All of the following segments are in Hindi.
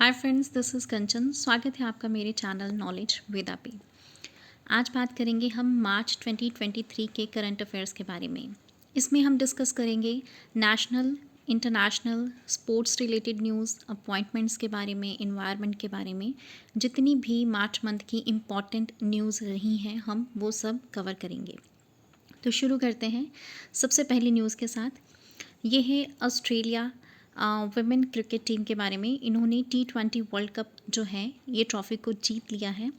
हाय फ्रेंड्स, दिस इज़ कंचन। स्वागत है आपका मेरे चैनल नॉलेज वेदा पे। आज बात करेंगे हम मार्च 2023 के करंट अफेयर्स के बारे में। इसमें हम डिस्कस करेंगे national, international, sports related news, appointments के बारे में, इन्वायरमेंट के बारे में। जितनी भी मार्च मंथ की इम्पॉर्टेंट न्यूज़ रही हैं हम वो सब कवर करेंगे। तो शुरू करते हैं सबसे पहली न्यूज़ के साथ। ये है ऑस्ट्रेलिया वुमेन क्रिकेट टीम के बारे में। इन्होंने T20 वर्ल्ड कप जो है ये ट्रॉफ़ी को जीत लिया है।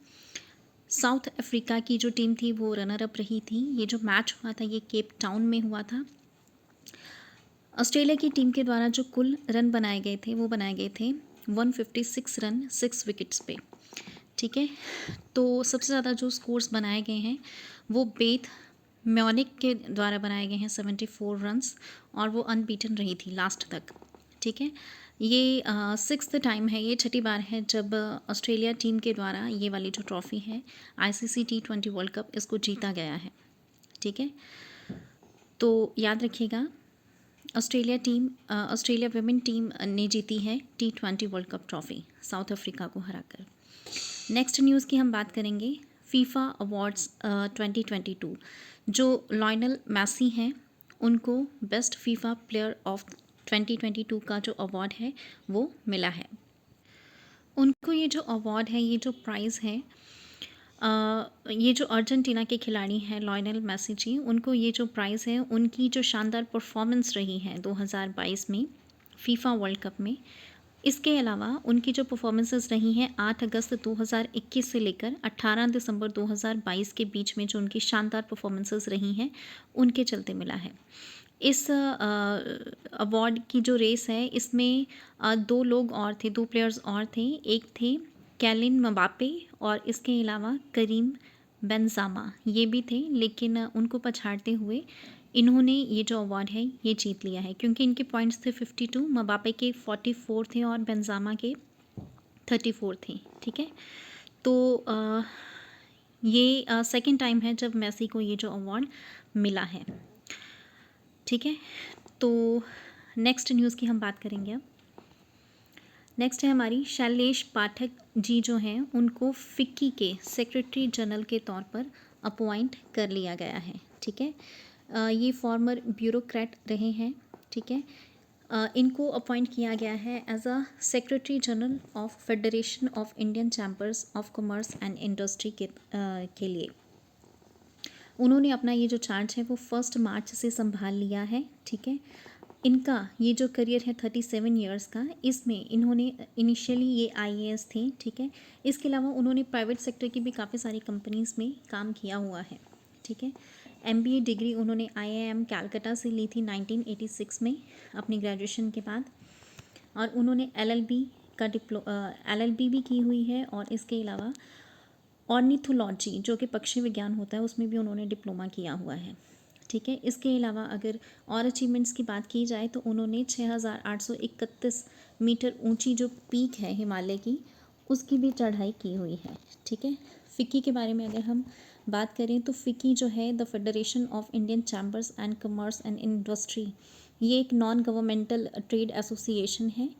साउथ अफ्रीका की जो टीम थी वो रनर अप रही थी। ये जो मैच हुआ था ये केप टाउन में हुआ था। ऑस्ट्रेलिया की टीम के द्वारा जो कुल रन बनाए गए थे वो बनाए गए थे 156 रन 6 विकेट्स पे। ठीक है, तो सबसे ज़्यादा जो स्कोर्स बनाए गए हैं वो बेथ म्योनिक के द्वारा बनाए गए हैं 74 रन्स, और वो अनबीटन रही थी लास्ट तक। ठीक है, ये सिक्स्थ टाइम है, ये छठी बार है जब ऑस्ट्रेलिया टीम के द्वारा ये वाली जो ट्रॉफ़ी है ICC T20 वर्ल्ड कप इसको जीता गया है। ठीक है, तो याद रखिएगा ऑस्ट्रेलिया वुमेन टीम ने जीती है T20 world cup trophy south Africa को हराकर। नेक्स्ट न्यूज़ की हम बात करेंगे फीफा अवार्ड्स 2022। जो लायनल मैसी हैं उनको बेस्ट फीफा प्लेयर ऑफ 2022 का जो अवार्ड है वो मिला है। उनको ये जो अवार्ड है, ये जो प्राइज़ है, ये जो अर्जेंटीना के खिलाड़ी हैं लायनल मैसी जी, उनको ये जो प्राइज़ है उनकी जो शानदार परफॉर्मेंस रही है 2022 में फीफा वर्ल्ड कप में। इसके अलावा उनकी जो परफॉर्मेंसेस रही हैं 8 अगस्त 2021 से लेकर 18 दिसंबर 2022 के बीच में जो उनकी शानदार परफॉर्मेंसेस रही हैं उनके चलते मिला है। इस अवार्ड की जो रेस है इसमें दो लोग और थे, दो प्लेयर्स और थे। एक थे कैलिन मबापे और इसके अलावा करीम बेंजामा, ये भी थे, लेकिन उनको पछाड़ते हुए इन्होंने ये जो अवार्ड है ये जीत लिया है, क्योंकि इनके पॉइंट्स थे 52, मबापे के 44 थे और बेंजामा के 34 थे। ठीक है, तो ये सेकंड टाइम है जब मेसी को ये जो अवार्ड मिला है। ठीक है, तो नेक्स्ट न्यूज़ की हम बात करेंगे अब। नेक्स्ट है हमारी शैलेश पाठक जी जो हैं उनको फिक्की के सेक्रेटरी जनरल के तौर पर अपॉइंट कर लिया गया है। ठीक है, ये फॉर्मर ब्यूरोक्रेट रहे हैं। ठीक है, इनको अपॉइंट किया गया है as a secretary general of federation of Indian chambers of commerce and industry के लिए। उन्होंने अपना ये जो चार्ज है वो 1 मार्च से संभाल लिया है। ठीक है, इनका ये जो करियर है 37 इयर्स का, इसमें इन्होंने इनिशियली ये IAS थे। ठीक है, इसके अलावा उन्होंने प्राइवेट सेक्टर की भी काफ़ी सारी कंपनीज़ में काम किया हुआ है। ठीक है, MBA डिग्री उन्होंने IIM कैलकटा से ली थी 1986 में अपनी ग्रेजुएशन के बाद, और उन्होंने LLB भी की हुई है, और इसके अलावा ऑर्निथोलॉजी जो कि पक्षी विज्ञान होता है उसमें भी उन्होंने डिप्लोमा किया हुआ है। ठीक है, इसके अलावा अगर और अचीवमेंट्स की बात की जाए तो उन्होंने 6831 मीटर ऊंची जो पीक है हिमालय की उसकी भी चढ़ाई की हुई है। ठीक है, फ़िक्की के बारे में अगर हम बात करें तो फ़िक्की जो है the federation of Indian chambers and commerce and industry, ये एक नॉन गवर्नमेंटल ट्रेड एसोसिएशन है।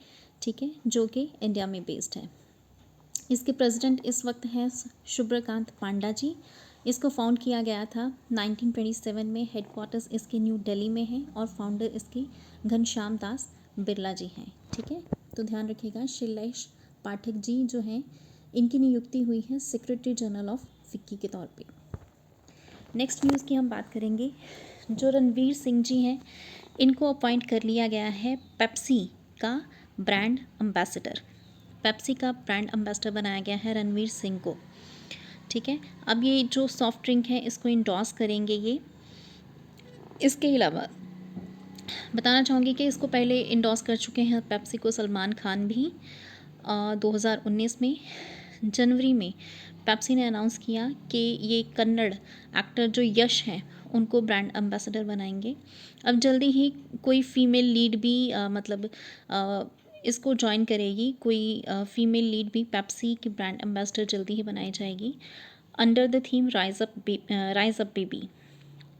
ठीक है, जो कि इंडिया में बेस्ड है। इसके प्रेसिडेंट इस वक्त हैं शुभ्रकांत पांडा जी। इसको फाउंड किया गया था 1927 में। हेडक्वार्टर्स इसके न्यू दिल्ली में है और फाउंडर इसके घनश्याम दास बिरला जी हैं। ठीक है, तो ध्यान रखिएगा शैलेश पाठक जी जो हैं इनकी नियुक्ति हुई है सेक्रेटरी जनरल ऑफ फिक्की के तौर पे। नेक्स्ट न्यूज़ की हम बात करेंगे। जो रणवीर सिंह जी हैं इनको अपॉइंट कर लिया गया है पेप्सी का ब्रांड एम्बेसडर। पेप्सी का ब्रांड एम्बेसडर बनाया गया है रणवीर सिंह को। ठीक है, अब ये जो सॉफ्ट ड्रिंक है इसको इंडोर्स करेंगे ये। इसके अलावा बताना चाहूँगी कि इसको पहले इंडोर्स कर चुके हैं पेप्सी को सलमान खान भी 2019 में। जनवरी में पेप्सी ने अनाउंस किया कि ये कन्नड़ एक्टर जो यश हैं उनको ब्रांड एम्बेसडर बनाएंगे। अब जल्दी ही कोई फीमेल लीड भी इसको ज्वाइन करेगी। कोई फीमेल लीड भी पेप्सी की ब्रांड एम्बेसडर जल्दी ही बनाई जाएगी under the theme rise up baby.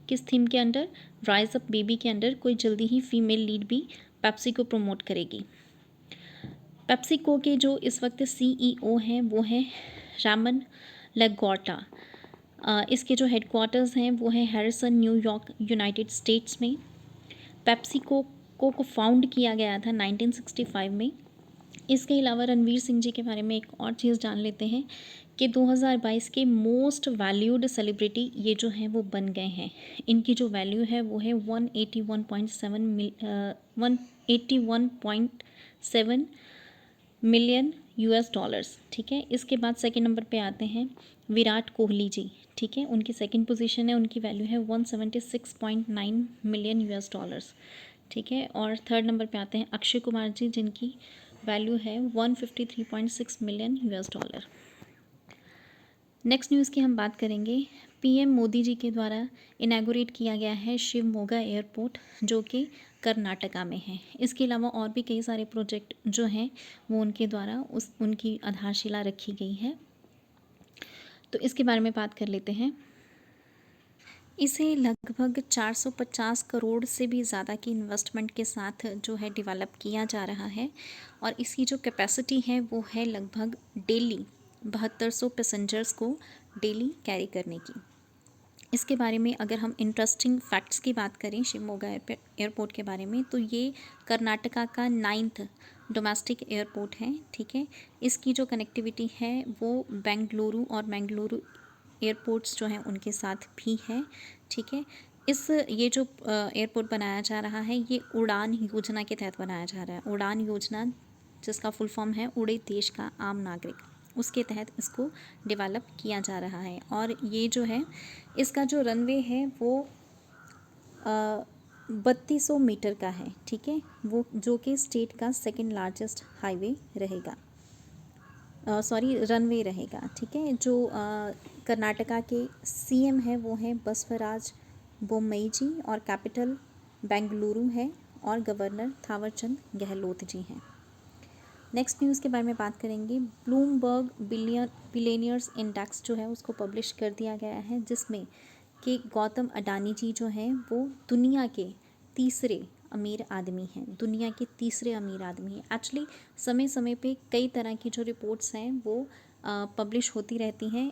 किस थीम के अंडर? राइज अप बेबी के अंडर कोई जल्दी ही फीमेल लीड भी पेप्सी को प्रमोट करेगी। पेप्सिको के जो इस वक्त CEO हैं वो हैं रामन लगोर्टा। इसके जो हेडक्वार्टर्स हैं वो है हैरिसन, न्यूयॉर्क, यूनाइटेड स्टेट्स में। पेप्सिको को फाउंड किया गया था 1965 में। इसके अलावा रणवीर सिंह जी के बारे में एक और चीज़ जान लेते हैं कि 2022 के मोस्ट वैल्यूड सेलिब्रिटी ये जो हैं वो बन गए हैं। इनकी जो वैल्यू है वो है 181.7 मिलियन US डॉलर्स। ठीक है, इसके बाद सेकंड नंबर पे आते हैं विराट कोहली जी। ठीक है, उनकी सेकंड पोजीशन है, उनकी वैल्यू है 176.9 मिलियन US डॉलर्स। ठीक है, और थर्ड नंबर पे आते हैं अक्षय कुमार जी, जिनकी वैल्यू है 153.6 million US dollar. Next news की हम बात करेंगे। PM मोदी जी के द्वारा इनैगोरेट किया गया है शिवमोगा एयरपोर्ट, जो कि कर्नाटका में है। इसके अलावा और भी कई सारे प्रोजेक्ट जो हैं वो उनके द्वारा उनकी आधारशिला रखी गई है। तो इसके बारे में बात कर लेते हैं। इसे लगभग 450 करोड़ से भी ज़्यादा की इन्वेस्टमेंट के साथ जो है डेवलप किया जा रहा है, और इसकी जो कैपेसिटी है वो है लगभग डेली 7200 पैसेंजर्स को डेली कैरी करने की। इसके बारे में अगर हम इंटरेस्टिंग फैक्ट्स की बात करें शिवमोगा एयरपोर्ट के बारे में, तो ये कर्नाटका का 9th डोमेस्टिक एयरपोर्ट है। ठीक है, इसकी जो कनेक्टिविटी है वो बेंगलुरु और मैंगलुरु एयरपोर्ट्स जो हैं उनके साथ भी है। ठीक है, ये जो एयरपोर्ट बनाया जा रहा है ये उड़ान योजना के तहत बनाया जा रहा है। उड़ान योजना जिसका फुल फॉर्म है उड़े देश का आम नागरिक, उसके तहत इसको डेवलप किया जा रहा है। और ये जो है इसका जो रनवे है वो 3200 मीटर का है। ठीक है, वो जो कि स्टेट का सेकंड लार्जेस्ट हाईवे रहेगा, रनवे रहेगा। ठीक है, जो कर्नाटका के CM है वो हैं बसवराज बोम्मई जी, और कैपिटल बेंगलुरु है, और गवर्नर थावरचंद गहलोत जी हैं। नेक्स्ट न्यूज़ के बारे में बात करेंगे। ब्लूमबर्ग बिलियनियर्स इंडेक्स जो है उसको पब्लिश कर दिया गया है, जिसमें कि गौतम अडानी जी जो हैं वो दुनिया के तीसरे अमीर आदमी हैं। दुनिया के तीसरे अमीर आदमी हैं। एक्चुअली समय समय पे कई तरह की जो रिपोर्ट्स हैं वो पब्लिश होती रहती हैं।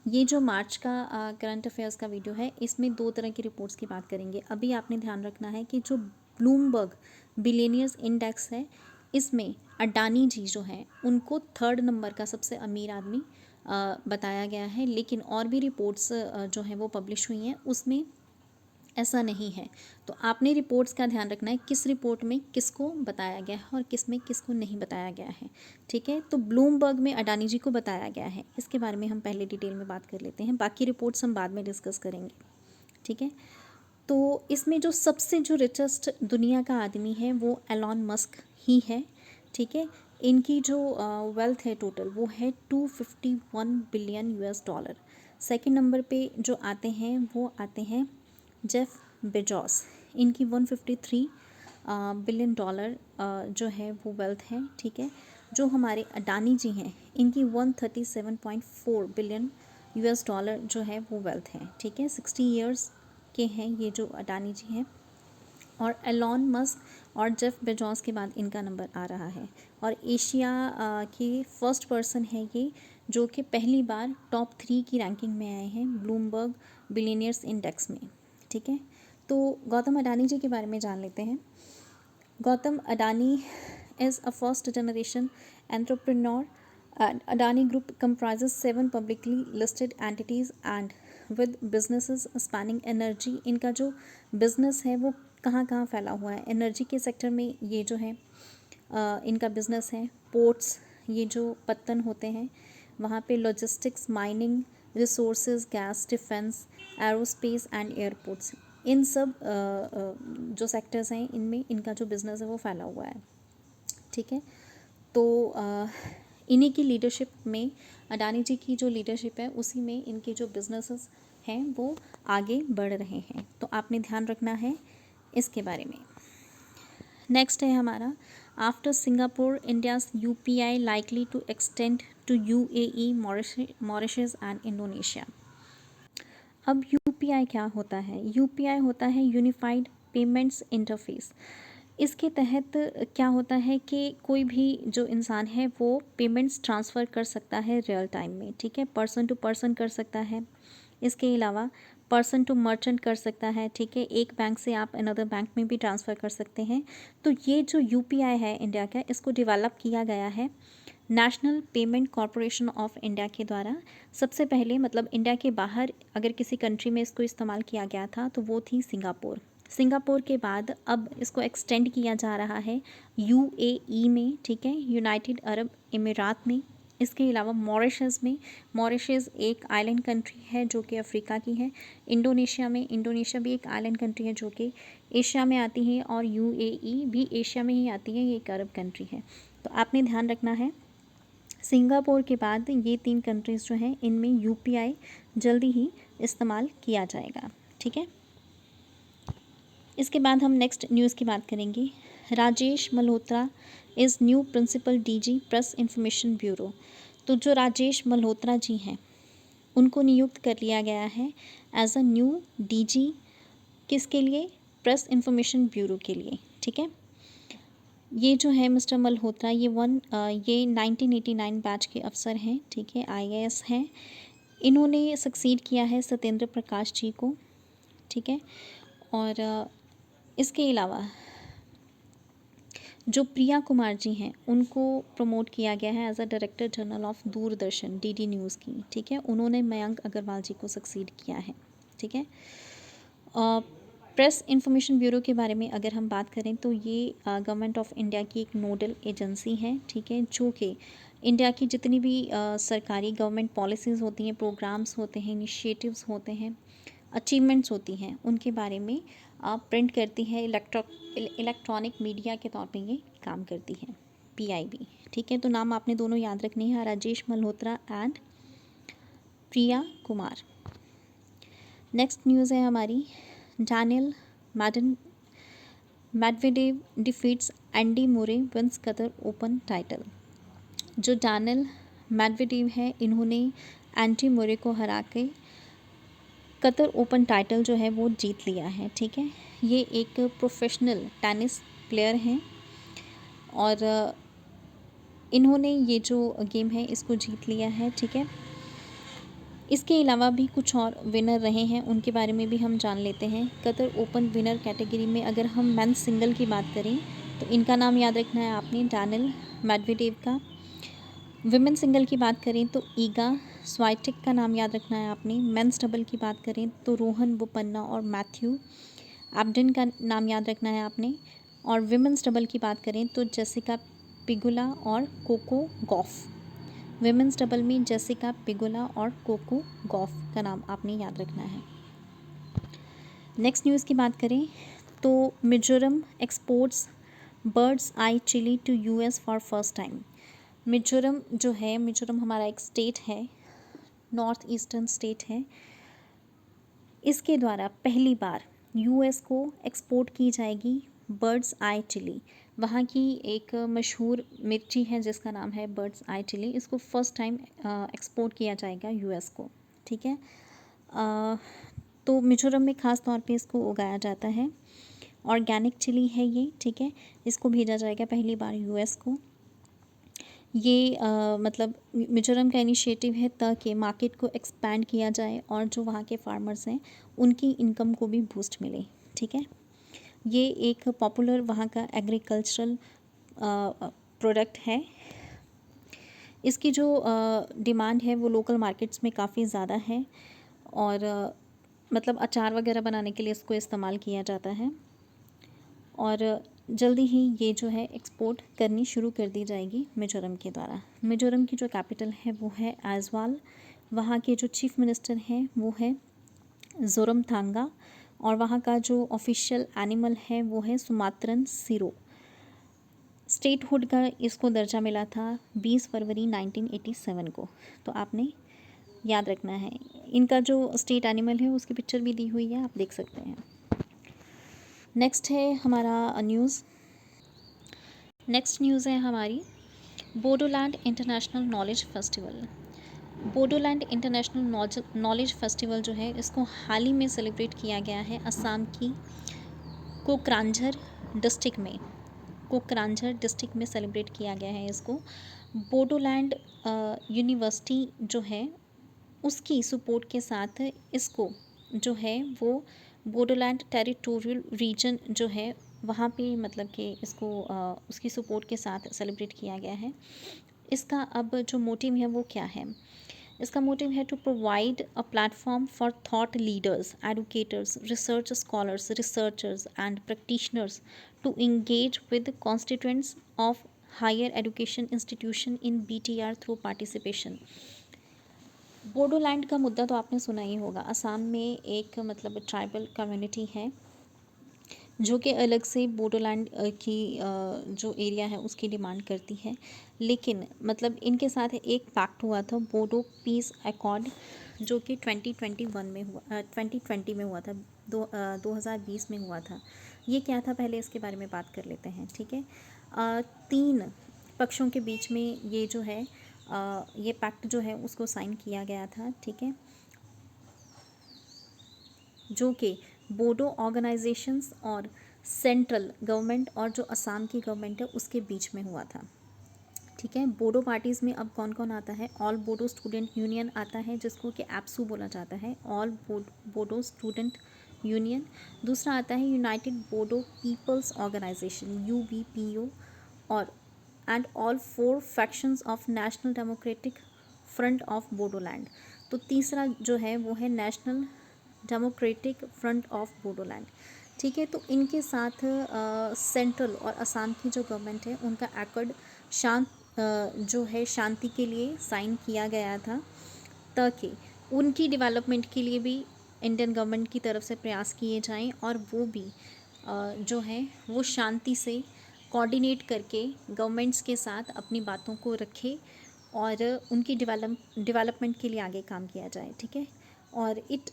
ये जो मार्च का करंट अफेयर्स का वीडियो है, इसमें 2 तरह की रिपोर्ट्स की बात करेंगे। अभी आपने ध्यान रखना है कि जो ब्लूमबर्ग बिलियनियर्स इंडेक्स है, इसमें अडानी जी जो हैं उनको 3rd नंबर का सबसे अमीर आदमी बताया गया है। लेकिन और भी रिपोर्ट्स जो हैं वो पब्लिश हुई हैं, उसमें ऐसा नहीं है। तो आपने रिपोर्ट्स का ध्यान रखना है, किस रिपोर्ट में किसको बताया गया है और किस में किसको नहीं बताया गया है। ठीक है, तो ब्लूमबर्ग में अडानी जी को बताया गया है, इसके बारे में हम पहले डिटेल में बात कर लेते हैं, बाकी रिपोर्ट्स हम बाद में डिस्कस करेंगे। ठीक है, तो इसमें जो सबसे जो रिचेस्ट दुनिया का आदमी है वो एलॉन मस्क ही है। ठीक है, इनकी जो वेल्थ है टोटल वो है 251 billion US dollar. Second number पे जो आते हैं वो आते हैं जेफ बेजोस, इनकी 153 बिलियन डॉलर जो है वो वेल्थ है। ठीक है, जो हमारे अडानी जी हैं इनकी 137.4 बिलियन US डॉलर जो है वो वेल्थ है। ठीक है, 60 ईयर्स के हैं ये जो अडानी जी हैं। और एलॉन मस्क और जेफ बेजोस के बाद इनका नंबर आ रहा है। और एशिया के फर्स्ट पर्सन है ये जो कि पहली बार टॉप 3 की रैंकिंग में आए हैं ब्लूमबर्ग बिलियनियर्स इंडेक्स में। ठीक है, तो गौतम अडानी जी के बारे में जान लेते हैं। Gautam Adani is a first generation entrepreneur. Adani Group comprises 7 publicly listed entities and with businesses spanning energy। इनका जो बिजनेस है वो कहाँ कहाँ फैला हुआ है। एनर्जी के सेक्टर में ये जो है इनका बिजनेस है। पोर्ट्स, ये जो पत्तन होते हैं वहाँ पे, logistics, mining, resources, gas, defence, aerospace and airports, इन सब जो सेक्टर्स हैं इनमें इनका जो बिज़नेस है वो फैला हुआ है। ठीक है, तो इन्हीं की लीडरशिप में, अडानी जी की जो लीडरशिप है उसी में इनके जो बिजनेसेस हैं वो आगे बढ़ रहे हैं। तो आपने ध्यान रखना है इसके बारे में। नेक्स्ट है हमारा, after Singapore India's UPI likely to extend to UAE, Mauritius and Indonesia. अब UPI क्या होता है? UPI होता है यूनिफाइड पेमेंट्स इंटरफेस। इसके तहत क्या होता है कि कोई भी जो इंसान है वो पेमेंट्स ट्रांसफ़र कर सकता है रियल टाइम में, ठीक है, पर्सन टू पर्सन कर सकता है। इसके अलावा पर्सन टू मर्चेंट कर सकता है, ठीक है, एक बैंक से आप अनदर बैंक में भी ट्रांसफ़र कर सकते हैं। तो ये जो यूपीआई है इंडिया का, इसको डेवलप किया गया है national payment corporation of India के द्वारा। सबसे पहले मतलब इंडिया के बाहर अगर किसी कंट्री में इसको इस्तेमाल किया गया था तो वो थी सिंगापुर। सिंगापुर के बाद अब इसको एक्सटेंड किया जा रहा है यूएई में, ठीक है, यूनाइटेड अरब अमीरात में। इसके अलावा मॉरिशस में, मॉरिशस एक आइलैंड कंट्री है जो कि अफ्रीका की है। इंडोनेशिया में, इंडोनेशिया भी एक आइलैंड कंट्री है जो कि एशिया में आती है, और यूएई भी एशिया में ही आती है, ये एक अरब कंट्री है। तो आपने ध्यान रखना है सिंगापुर के बाद ये 3 कंट्रीज़ जो हैं इनमें यूपीआई जल्दी ही इस्तेमाल किया जाएगा, ठीक है। इसके बाद हम नेक्स्ट न्यूज़ की बात करेंगे। Rajesh Malhotra is new principal DG press information bureau. तो जो राजेश मल्होत्रा जी हैं उनको नियुक्त कर लिया गया है एज अ न्यू डीजी, किसके लिए, प्रेस इंफॉर्मेशन ब्यूरो के लिए, ठीक है। ये जो है मिस्टर मल्होत्रा ये 1989 बैच के अफसर हैं, ठीक है, आईएएस हैं। इन्होंने सक्सीड किया है सत्येंद्र प्रकाश जी को, ठीक है। और इसके अलावा जो प्रिया कुमार जी हैं उनको प्रमोट किया गया है as a director general of Doordarshan DD news की, ठीक है। उन्होंने मयंक अग्रवाल जी को सक्सीड किया है, ठीक है। प्रेस इंफॉर्मेशन ब्यूरो के बारे में अगर हम बात करें तो ये गवर्नमेंट ऑफ इंडिया की एक नोडल एजेंसी है, ठीक है, जो कि इंडिया की जितनी भी सरकारी गवर्नमेंट पॉलिसीज़ होती हैं, प्रोग्राम्स होते हैं, इनिशिएटिव्स होते हैं, अचीवमेंट्स होती हैं, उनके बारे में प्रिंट करती है, इलेक्ट्रॉनिक मीडिया के तौर पे ये काम करती है, पीआईबी, ठीक है। तो नाम आपने दोनों याद रखने हैं, Rajesh Malhotra and Priya Kumar. Next news है हमारी, डैनियल मेडवेडेव डिफीट्स एंडी मुरे विंस कतर ओपन टाइटल। जो डैनियल मेडवेडेव है इन्होंने एंडी मुरे को हरा के कतर ओपन टाइटल जो है वो जीत लिया है, ठीक है। ये एक प्रोफेशनल टेनिस प्लेयर हैं और इन्होंने ये जो गेम है इसको जीत लिया है, ठीक है। इसके अलावा भी कुछ और विनर रहे हैं, उनके बारे में भी हम जान लेते हैं। कतर ओपन विनर कैटेगरी में अगर हम मेंस सिंगल की बात करें तो इनका नाम याद रखना है आपने, डैनियल मेडवेडेव का। विमेन सिंगल की बात करें तो ईगा स्वाइटेक का नाम याद रखना है आपने। मेंस डबल की बात करें तो रोहन बोपन्ना और मैथ्यू एब्डन का नाम याद रखना है आपने। और विमेंस डबल की बात करें तो जेसिका पिगुला और कोको गॉफ। विमेंस डबल में जेसिका पिगुला और कोको गॉफ का नाम आपने याद रखना है। नेक्स्ट न्यूज़ की बात करें तो Mizoram exports bird's eye chilli to US for first time. Mizoram जो है, मिजोरम हमारा एक स्टेट है, नॉर्थ ईस्टर्न स्टेट है, इसके द्वारा पहली बार यूएस को एक्सपोर्ट की जाएगी बर्ड्स आई चिली। वहाँ की एक मशहूर मिर्ची है जिसका नाम है बर्ड्स आई चिली, इसको फर्स्ट टाइम एक्सपोर्ट किया जाएगा यूएस को, ठीक है। तो मिजोरम में ख़ास तौर पे इसको उगाया जाता है, ऑर्गेनिक चिली है ये, ठीक है। इसको भेजा जाएगा पहली बार यूएस को। ये मतलब मिजोरम का इनिशिएटिव है ताकि मार्केट को एक्सपैंड किया जाए और जो वहाँ के फार्मर्स हैं उनकी इनकम को भी बूस्ट मिले, ठीक है। ये एक पॉपुलर वहाँ का एग्रीकल्चरल प्रोडक्ट है। इसकी जो डिमांड है वो लोकल मार्केट्स में काफ़ी ज़्यादा है और मतलब अचार वगैरह बनाने के लिए इसको इस्तेमाल किया जाता है और जल्दी ही ये जो है एक्सपोर्ट करनी शुरू कर दी जाएगी मिजोरम के द्वारा। मिजोरम की जो कैपिटल है वो है आइजवाल। वहाँ के जो चीफ मिनिस्टर हैं वो है जोरमथांगा और वहाँ का जो ऑफिशियल एनिमल है वो है सुमात्रन सिरो। स्टेटहुड का इसको दर्जा मिला था 20 फरवरी 1987 को, तो आपने याद रखना है। इनका जो स्टेट एनिमल है उसकी पिक्चर भी दी हुई है, आप देख सकते हैं। नेक्स्ट है हमारा न्यूज़, नेक्स्ट न्यूज़ है हमारी Bodoland international knowledge festival. Bodoland international knowledge festival जो है इसको हाल ही में सेलिब्रेट किया गया है असम की कोकराझार डिस्ट्रिक्ट में, कोकराझार डिस्ट्रिक्ट में सेलिब्रेट किया गया है इसको। बोडोलैंड यूनिवर्सिटी जो है उसकी सपोर्ट के साथ इसको जो है वो बोडोलैंड टेरिटोरियल रीजन जो है वहाँ पे मतलब कि इसको उसकी सपोर्ट के साथ सेलिब्रेट किया गया है। इसका अब जो मोटिव है वो क्या है? इसका मोटिव है to provide a platform for thought leaders, educators, research scholars, researchers and practitioners to engage with constituents of higher education institution in BTR through participation. Bodoland का मुद्दा तो आपने सुना ही होगा। असम में एक मतलब ट्राइबल कम्युनिटी है जो कि अलग से बोडोलैंड की जो एरिया है उसकी डिमांड करती है, लेकिन मतलब इनके साथ एक पैक्ट हुआ था, बोडो पीस अकॉर्ड, जो कि 2020 में हुआ था, 2020 में हुआ था। ये क्या था पहले इसके बारे में बात कर लेते हैं, ठीक है। 3 पक्षों के बीच में ये जो है ये पैक्ट जो है उसको साइन किया गया था, ठीक है, जो कि बोडो ऑर्गेनाइजेशंस और सेंट्रल गवर्नमेंट और जो असम की गवर्नमेंट है उसके बीच में हुआ था, ठीक है। बोडो पार्टीज़ में अब कौन कौन आता है? ऑल बोडो स्टूडेंट यूनियन आता है, जिसको कि एप्सू बोला जाता है, ऑल बोडो स्टूडेंट यूनियन। दूसरा आता है united Bodo people's organisation, UBPO, और and all 4 factions of national democratic front of Bodoland. तो तीसरा जो है वो है national democratic front of Bodoland, ठीक है। तो इनके साथ सेंट्रल और असम की जो गवर्नमेंट है उनका एकॉर्ड जो है शांति के लिए साइन किया गया था, ताकि उनकी डेवलपमेंट के लिए भी इंडियन गवर्नमेंट की तरफ से प्रयास किए जाएं और वो भी जो है वो शांति से कोऑर्डिनेट करके गवर्नमेंट्स के साथ अपनी बातों को रखे और उनकी डेवलपमेंट के लिए आगे काम किया जाए, ठीक है। और it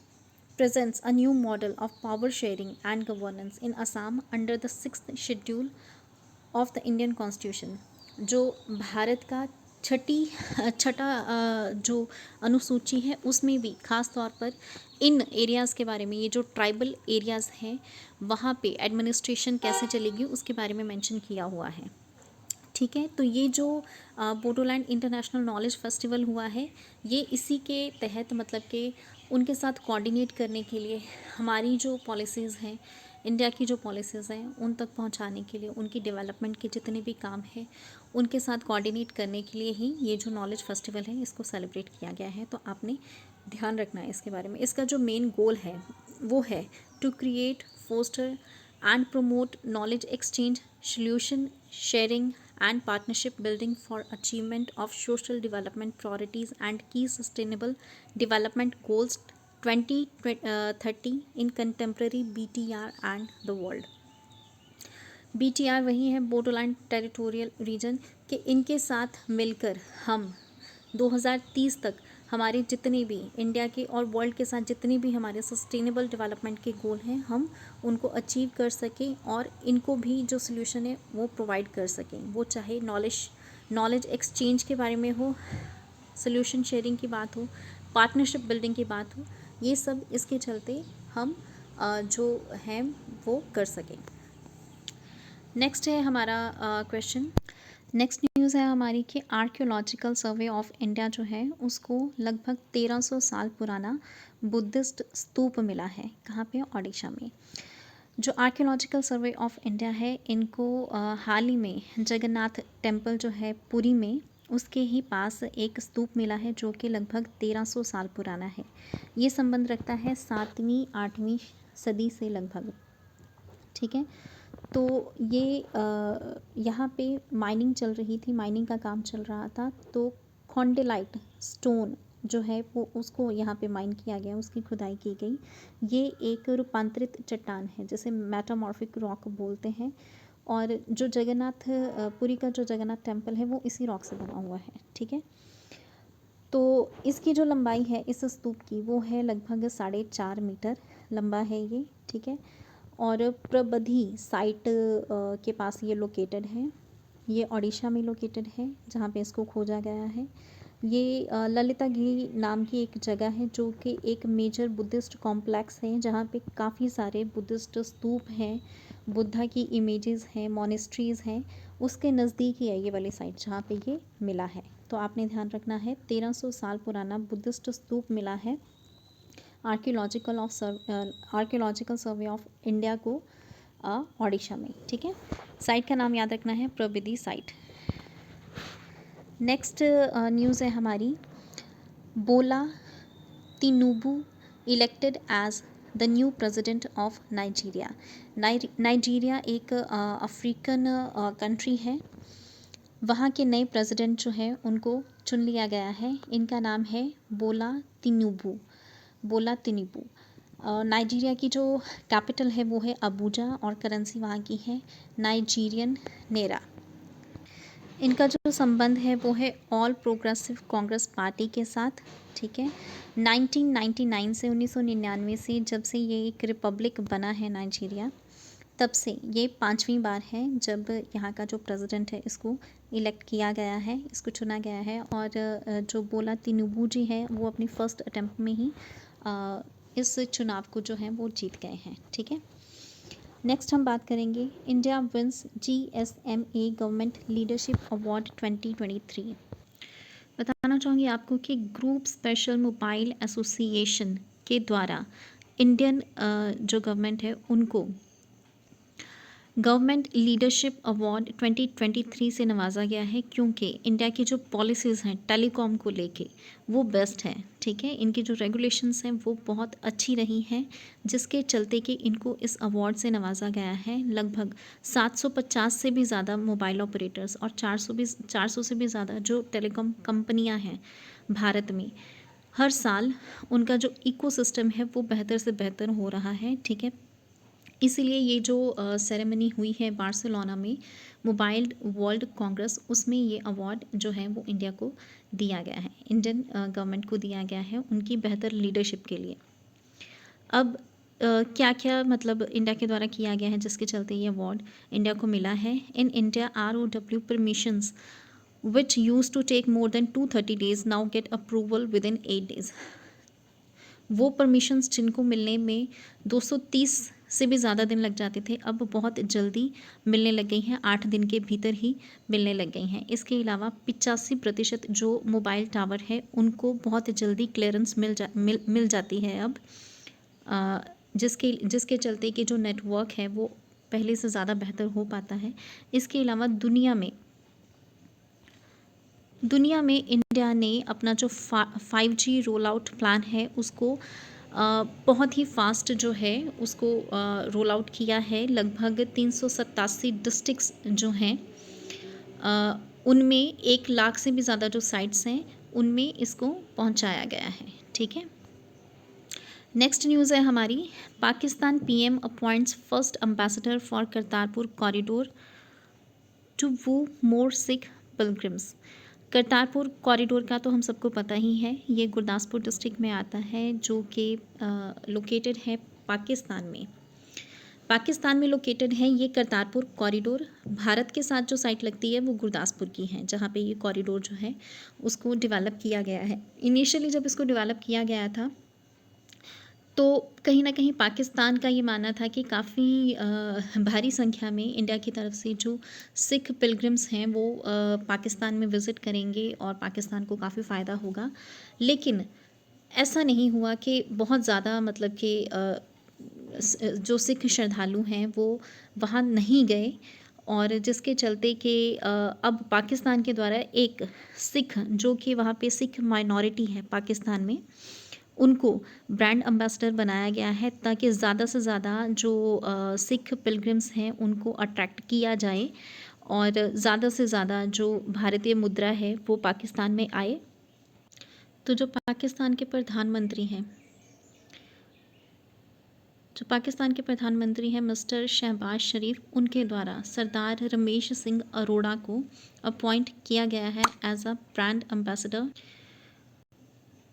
presents a new model of power sharing and governance in Assam under the 6th schedule of the Indian Constitution, जो भारत का छठा जो अनुसूची है उसमें भी खास तौर पर इन एरियाज़ के बारे में, ये जो ट्राइबल एरियाज़ हैं वहाँ पे एडमिनिस्ट्रेशन कैसे चलेगी उसके बारे में मेंशन किया हुआ है, ठीक है। तो ये जो बोडोलैंड इंटरनेशनल नॉलेज फेस्टिवल हुआ है ये इसी के तहत मतलब कि उनके साथ कोऑर्डिनेट करने के लिए हमारी जो पॉलिसीज़ हैं, इंडिया की जो पॉलिसीज़ हैं उन तक पहुंचाने के लिए, उनकी डेवलपमेंट के जितने भी काम हैं उनके साथ कोऑर्डिनेट करने के लिए ही ये जो नॉलेज फेस्टिवल है इसको सेलिब्रेट किया गया है। तो आपने ध्यान रखना है इसके बारे में। इसका जो मेन गोल है वो है to create, foster and promote knowledge exchange, solution sharing and partnership building for achievement of social development priorities and key sustainable development goals 2030 in contemporary BTR and the world। BTR वही है बोडोलैंड टेरिटोरियल रीजन के, इनके साथ मिलकर हम 2030 तक हमारे जितने भी इंडिया के और वर्ल्ड के साथ जितने भी हमारे सस्टेनेबल डेवलपमेंट के गोल हैं हम उनको अचीव कर सकें और इनको भी जो सोल्यूशन है वो प्रोवाइड कर सकें, वो चाहे नॉलेज एक्सचेंज के बारे में हो, सोल्यूशन शेयरिंग की बात हो, पार्टनरशिप बिल्डिंग की बात हो, ये सब इसके चलते हम जो हैं वो कर सकें। नेक्स्ट है हमारा क्वेश्चन, नेक्स्ट न्यूज़ है हमारी कि आर्कियोलॉजिकल सर्वे ऑफ इंडिया जो है उसको लगभग 1300 साल पुराना बुद्धिस्ट स्तूप मिला है। कहाँ पे? ओडिशा में। जो आर्कियोलॉजिकल सर्वे ऑफ इंडिया है इनको हाल ही में जगन्नाथ टेम्पल जो है पुरी में उसके ही पास एक स्तूप मिला है जो कि लगभग 1300 साल पुराना है। ये संबंध रखता है 7वीं 8वीं सदी से लगभग, ठीक है। तो ये यहाँ पे माइनिंग चल रही थी, माइनिंग का काम चल रहा था, तो कॉन्डेलाइट स्टोन जो है वो उसको यहाँ पे माइन किया गया, उसकी खुदाई की गई। ये एक रूपांतरित चट्टान है जिसे मेटामॉर्फिक रॉक बोलते हैं, और जो जगन्नाथ पुरी का जो जगन्नाथ टेम्पल है वो इसी रॉक से बना हुआ है, ठीक है। तो इसकी जो लंबाई है इस स्तूप की वो है लगभग 4.5 मीटर लंबा है ये, ठीक है। और प्रबधी साइट के पास ये लोकेटेड है, ये ओडिशा में लोकेटेड है जहाँ पे इसको खोजा गया है। ये ललितागिरी नाम की एक जगह है जो कि एक मेजर बुद्धिस्ट कॉम्प्लेक्स है जहाँ पे काफ़ी सारे बुद्धिस्ट स्तूप हैं बुद्धा की इमेजेस हैं, मोनेस्ट्रीज़ हैं, उसके नज़दीक ही है ये वाली साइट जहाँ पे ये मिला है। तो आपने ध्यान रखना है 1300 साल पुराना बुद्धिस्ट स्तूप मिला है आर्कियोलॉजिकल सर्वे ऑफ इंडिया को ओडिशा में। ठीक है, साइट का नाम याद रखना है प्रविधि साइट। नेक्स्ट न्यूज़ है हमारी, Bola Tinubu elected as the new president of Nigeria. Nigeria एक अफ्रीकन कंट्री है, वहाँ के नए प्रेसिडेंट जो हैं उनको चुन लिया गया है। इनका नाम है बोला तिनुबू। नाइजीरिया की जो कैपिटल है वो है अबूजा और करेंसी वहाँ की है नाइजीरियन नेरा। इनका जो संबंध है वो है ऑल प्रोग्रेसिव कांग्रेस पार्टी के साथ। ठीक है, 1999 से 1999 से जब से ये एक रिपब्लिक बना है नाइजीरिया, तब से ये 5वीं बार है जब यहाँ का जो प्रेसिडेंट है इसको इलेक्ट किया गया है, इसको चुना गया है। और जो बोला तिनुबू जी हैं वो अपनी फर्स्ट अटेम्प्ट में ही इस चुनाव को जो है वो जीत गए हैं। ठीक है, नेक्स्ट हम बात करेंगे India wins GSMA government leadership award 2023। बताना चाहूँगी आपको कि ग्रुप स्पेशल मोबाइल एसोसिएशन के द्वारा इंडियन जो गवर्नमेंट है उनको गवर्नमेंट लीडरशिप अवार्ड 2023 से नवाजा गया है, क्योंकि इंडिया की जो पॉलिसीज़ हैं टेलीकॉम को लेके वो बेस्ट हैं। ठीक है, इनकी जो रेगुलेशंस हैं वो बहुत अच्छी रही हैं, जिसके चलते कि इनको इस अवार्ड से नवाजा गया है। लगभग 750 से भी ज़्यादा मोबाइल ऑपरेटर्स और 400 से भी ज़्यादा जो टेलीकॉम कंपनियां हैं भारत में, हर साल उनका जो इकोसिस्टम है वो बेहतर से बेहतर हो रहा है। ठीक है, इसीलिए ये जो सेरेमनी हुई है बार्सिलोना में मोबाइल वर्ल्ड कांग्रेस, उसमें ये अवार्ड जो है वो इंडिया को दिया गया है, इंडियन गवर्नमेंट को दिया गया है उनकी बेहतर लीडरशिप के लिए। अब क्या क्या मतलब इंडिया के द्वारा किया गया है जिसके चलते ये अवार्ड इंडिया को मिला है। In India ROW permissions which use to take more than 230 days now get approval within 8 days. वो परमिशंस जिनको मिलने में 230 से भी ज़्यादा दिन लग जाते थे, अब बहुत जल्दी मिलने लग गई हैं, 8 दिन के भीतर ही मिलने लग गई हैं। इसके अलावा 85% जो मोबाइल टावर है उनको बहुत जल्दी क्लियरेंस मिल जाती है अब, जिसके चलते कि जो नेटवर्क है वो पहले से ज़्यादा बेहतर हो पाता है। इसके अलावा दुनिया में इंडिया ने अपना जो 5G रोल आउट प्लान है उसको बहुत ही फास्ट जो है उसको रोल आउट किया है। लगभग 387 डिस्ट्रिक्ट्स जो हैं उनमें 1 लाख से भी ज़्यादा जो साइट्स हैं उनमें इसको पहुंचाया गया है। ठीक है, नेक्स्ट न्यूज़ है हमारी, Pakistan PM appoints first ambassador for Kartarpur corridor to woo more Sikh pilgrims. Kartarpur corridor का तो हम सबको पता ही है, ये गुरदासपुर डिस्ट्रिक्ट में आता है जो कि लोकेटेड है पाकिस्तान में लोकेटेड है ये करतारपुर कॉरिडोर। भारत के साथ जो साइट लगती है वो गुरदासपुर की है, जहाँ पे ये कॉरिडोर जो है उसको डेवलप किया गया है। इनिशियली जब इसको डेवलप किया गया था तो कहीं ना कहीं पाकिस्तान का ये मानना था कि काफ़ी भारी संख्या में इंडिया की तरफ से जो सिख पिलग्रिम्स हैं वो पाकिस्तान में विज़िट करेंगे और पाकिस्तान को काफ़ी फ़ायदा होगा। लेकिन ऐसा नहीं हुआ कि बहुत ज़्यादा मतलब कि जो सिख श्रद्धालु हैं वो वहाँ नहीं गए, और जिसके चलते कि अब पाकिस्तान के द्वारा एक सिख जो कि वहाँ पे सिख माइनॉरिटी है पाकिस्तान में, उनको ब्रांड एम्बेसडर बनाया गया है ताकि ज़्यादा से ज़्यादा जो सिख पिलग्रिम्स हैं उनको अट्रैक्ट किया जाए और ज़्यादा से ज़्यादा जो भारतीय मुद्रा है वो पाकिस्तान में आए। तो जो पाकिस्तान के प्रधानमंत्री हैं मिस्टर शहबाज शरीफ, उनके द्वारा सरदार रमेश सिंह अरोड़ा को अपॉइंट किया गया है एज अ ब्रांड एम्बेसडर।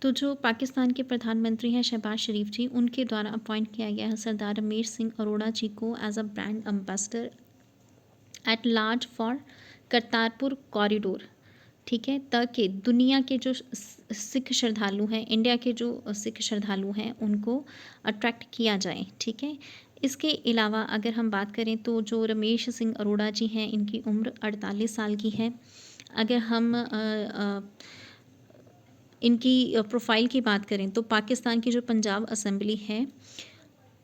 तो जो पाकिस्तान के प्रधानमंत्री हैं शहबाज शरीफ जी, उनके द्वारा अपॉइंट किया गया है सरदार रमेश सिंह अरोड़ा जी को as a brand ambassador at large for Kartarpur corridor. ठीक है, ताकि दुनिया के जो सिख श्रद्धालु हैं, इंडिया के जो सिख श्रद्धालु हैं उनको अट्रैक्ट किया जाए। ठीक है, इसके अलावा अगर हम बात करें तो जो रमेश सिंह अरोड़ा जी हैं, इनकी उम्र 48 साल की है। अगर हम इनकी प्रोफाइल की बात करें तो पाकिस्तान की जो पंजाब असेंबली है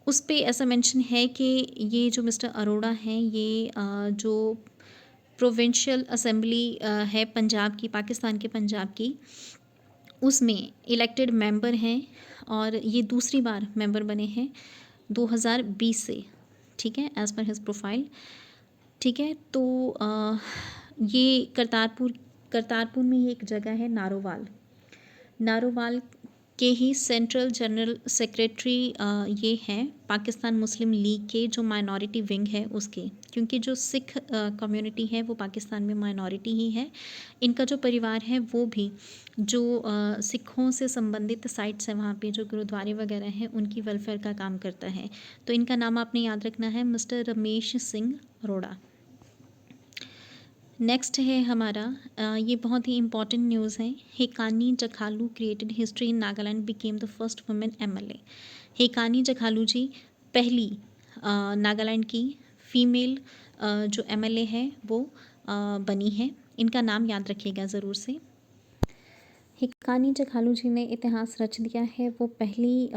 उस पे ऐसा मेंशन है कि ये जो मिस्टर अरोड़ा हैं ये जो प्रोविंशियल असेंबली है पंजाब की, पाकिस्तान के पंजाब की, उसमें इलेक्टेड मेंबर हैं और ये दूसरी बार मेंबर बने हैं 2020 से, ठीक है, एज़ पर हिज प्रोफाइल। ठीक है, तो ये करतारपुर में ये एक जगह है नारोवाल, नारोवाल के ही सेंट्रल जनरल सेक्रेटरी ये हैं पाकिस्तान मुस्लिम लीग के जो माइनॉरिटी विंग है उसके, क्योंकि जो सिख कम्युनिटी है वो पाकिस्तान में माइनॉरिटी ही है। इनका जो परिवार है वो भी जो सिखों से संबंधित साइट्स हैं वहाँ पे जो गुरुद्वारे वगैरह हैं उनकी वेलफेयर का काम करता है। तो इनका नाम आपने याद रखना है, मिस्टर रमेश सिंह अरोड़ा। नेक्स्ट है हमारा ये बहुत ही इम्पॉर्टेंट न्यूज़ है। Hekani Jakhalu created history in Nagaland became the first women MLA. Hekani Jakhalu ji पहली नागालैंड की फीमेल जो एमएलए है वो बनी है। इनका नाम याद रखिएगा ज़रूर से। हेकानी जखालू जी ने इतिहास रच दिया है, वो पहली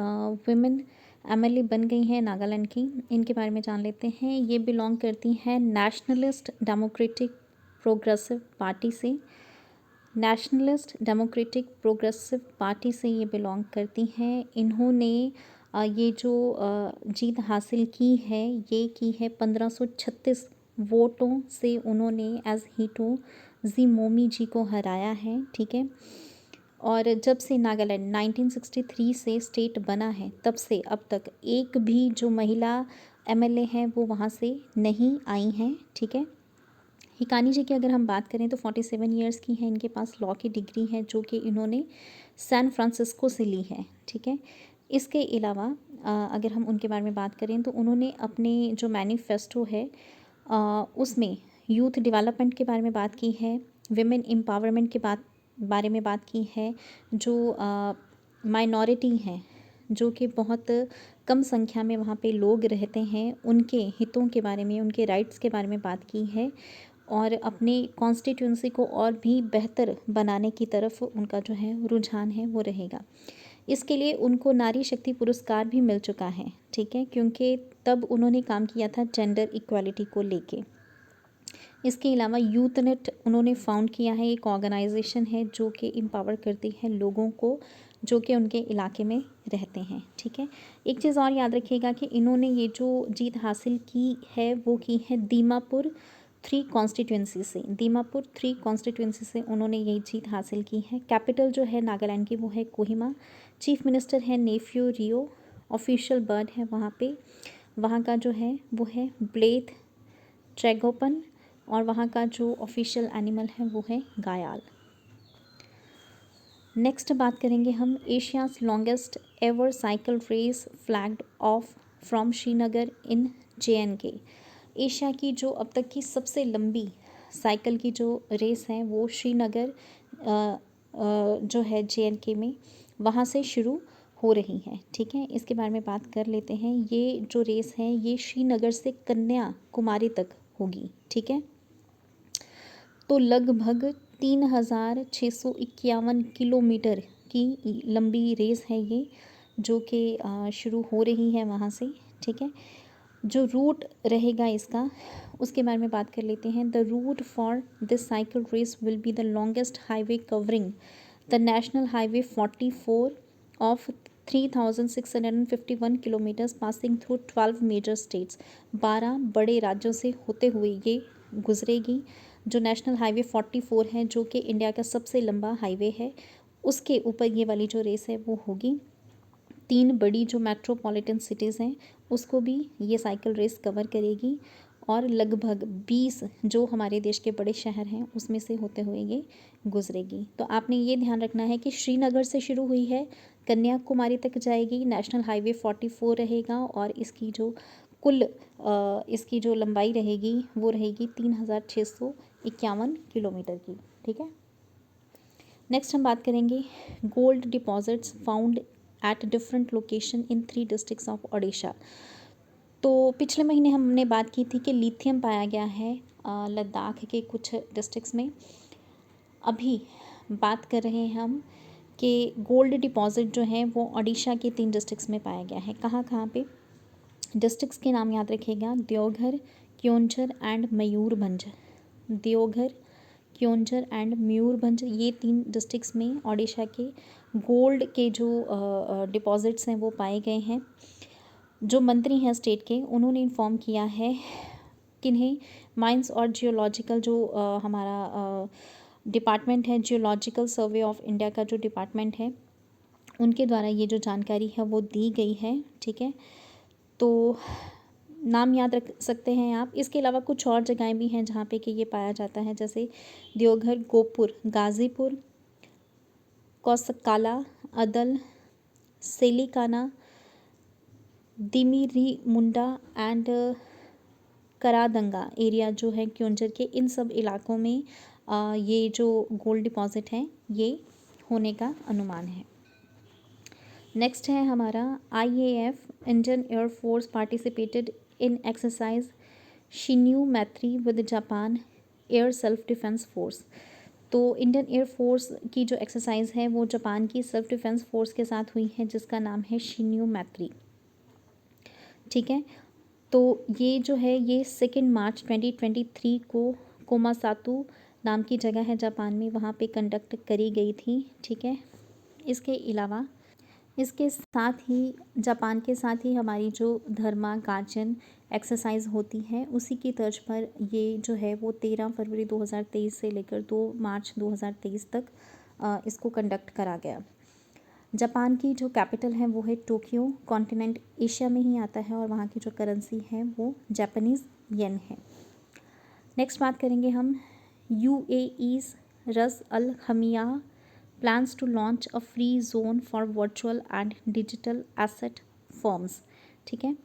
वुमेन एमएलए बन गई हैं नागालैंड की। इनके बारे में जान लेते हैं। ये बिलोंग करती हैं नेशनलिस्ट डेमोक्रेटिक प्रोग्रेसिव पार्टी से, नेशनलिस्ट डेमोक्रेटिक प्रोग्रेसिव पार्टी से ये बिलोंग करती हैं। इन्होंने ये जो जीत हासिल की है ये की है 1536 वोटों से। उन्होंने एज हीटो जी मोमी जी को हराया है, ठीक है। और जब से नागालैंड 1963 से स्टेट बना है तब से अब तक एक भी जो महिला एमएलए हैं वो वहाँ से नहीं आई हैं, ठीक है। हिकानी जी की अगर हम बात करें तो 47 ईयर्स की हैं, इनके पास लॉ की डिग्री है जो कि इन्होंने सैन फ्रांसिस्को से ली है, ठीक है। इसके अलावा अगर हम उनके बारे में बात करें तो उन्होंने अपने जो मैनिफेस्टो है उसमें यूथ डेवलपमेंट के बारे में बात की है, विमेन एम्पावरमेंट के बारे में बात की है, जो माइनॉरिटी हैं जो कि बहुत कम संख्या में वहाँ पे लोग रहते हैं उनके हितों के बारे में, उनके राइट्स के बारे में बात की है और अपने कॉन्स्टिट्यूंसी को और भी बेहतर बनाने की तरफ उनका जो है रुझान है वो रहेगा। इसके लिए उनको नारी शक्ति पुरस्कार भी मिल चुका है, ठीक है, क्योंकि तब उन्होंने काम किया था जेंडर इक्वालिटी को लेके। इसके अलावा यूथनेट उन्होंने फाउंड किया है, एक ऑर्गेनाइजेशन है जो कि एम्पावर करती है लोगों को जो कि उनके इलाके में रहते हैं, ठीक है। एक चीज़ और याद रखिएगा कि इन्होंने ये जो जीत हासिल की है वो की है दीमापुर 3 कॉन्स्टिट्यूंसी से, दीमापुर 3 कॉन्स्टिट्यूंसी से उन्होंने ये जीत हासिल की है। कैपिटल जो है नागालैंड की वो है कोहिमा, चीफ मिनिस्टर है नेफ्यू रियो, ऑफिशियल बर्ड है वहाँ पे, वहाँ का जो है वो है ब्लेथ ट्रैगोपन और वहाँ का जो ऑफिशियल एनिमल है वो है गायाल। नेक्स्ट बात करेंगे हम Asia's longest ever cycle race flagged off from Srinagar in JNK। Asia की जो अब तक की सबसे लंबी साइकिल की जो रेस है वो श्रीनगर जो है JNK में वहाँ से शुरू हो रही है, ठीक है। इसके बारे में बात कर लेते हैं। ये जो रेस है ये श्रीनगर से कन्याकुमारी तक होगी, ठीक है। तो लगभग 3651 किलोमीटर की लंबी रेस है ये जो कि शुरू हो रही है वहाँ से, ठीक है। जो रूट रहेगा इसका उसके बारे में बात कर लेते हैं। The route for this cycle race will be the longest highway covering the national highway 44 of 3651 kilometres passing through 12 major states. 12 बड़े राज्यों से होते हुए ये गुजरेगी। जो नेशनल हाईवे 44 है जो कि इंडिया का सबसे लंबा हाईवे है उसके ऊपर ये वाली जो रेस है वो होगी। 3 बड़ी जो मेट्रोपॉलिटन सिटीज़ हैं उसको भी ये साइकिल रेस कवर करेगी और लगभग 20 जो हमारे देश के बड़े शहर हैं उसमें से होते हुए ये गुजरेगी। तो आपने ये ध्यान रखना है कि श्रीनगर से शुरू हुई है, कन्याकुमारी तक जाएगी, नेशनल हाईवे 44 रहेगा और इसकी जो कुल इसकी जो लंबाई रहेगी वो रहेगी 3651 किलोमीटर की, ठीक है। नेक्स्ट हम बात करेंगे gold deposits found at different location in 3 districts of Odisha. तो पिछले महीने हमने बात की थी कि लिथियम पाया गया है लद्दाख के कुछ डिस्ट्रिक्ट्स में। अभी बात कर रहे हैं हम कि गोल्ड डिपॉजिट जो है वो ओडिशा के 3 डिस्ट्रिक्ट्स में पाया गया है। कहाँ कहाँ पे? डिस्ट्रिक्ट्स के नाम याद रखिएगा, देवघर, क्योंझर एंड मयूरभंज। देवघर, क्योंझर एंड मयूरभंज, ये 3 डिस्ट्रिक्ट्स में ओडिशा के गोल्ड के जो डिपॉजिट्स हैं वो पाए गए हैं। जो मंत्री हैं स्टेट के, उन्होंने इन्फॉर्म किया है किन्हें, माइंस और जियोलॉजिकल जो हमारा डिपार्टमेंट है, जियोलॉजिकल सर्वे ऑफ इंडिया का जो डिपार्टमेंट है, उनके द्वारा ये जो जानकारी है वो दी गई है। ठीक है, तो नाम याद रख सकते हैं आप। इसके अलावा कुछ और जगहें भी हैं जहाँ पे कि ये पाया जाता है, जैसे देवघर, गोपुर, गाज़ीपुर, कौसकाला, अदल, सेलिकाना, दिमिरी मुंडा एंड करादंगा एरिया जो है क्योंझर के, इन सब इलाकों में ये जो गोल्ड डिपॉजिट हैं ये होने का अनुमान है। नेक्स्ट है हमारा IAF, Indian air force participated in exercise Shinyuu Maitri with Japan air self defence force. तो इंडियन एयरफोर्स की जो एक्सरसाइज है वो जापान की सेल्फ डिफेंस फोर्स के साथ हुई है, जिसका नाम है शिन्यू मैत्री। ठीक है, तो ये जो है ये 2 मार्च 2023 को कोमासातू नाम की जगह है जापान में, वहाँ पे कंडक्ट करी गई थी। ठीक है, इसके अलावा इसके साथ ही जापान के साथ ही हमारी जो धर्मा गार्जन एक्सरसाइज होती है, उसी की तर्ज पर ये जो है वो 13 फरवरी 2023 से लेकर 2 मार्च 2023 तक इसको कंडक्ट करा गया। जापान की जो कैपिटल है वो है टोक्यो, कॉन्टिनेंट एशिया में ही आता है और वहाँ की जो करेंसी है वो जापानीज़ येन है। नेक्स्ट बात करेंगे हम UAE's रस अल खमिया plans to launch a free zone for virtual and digital asset firms। ठीक है,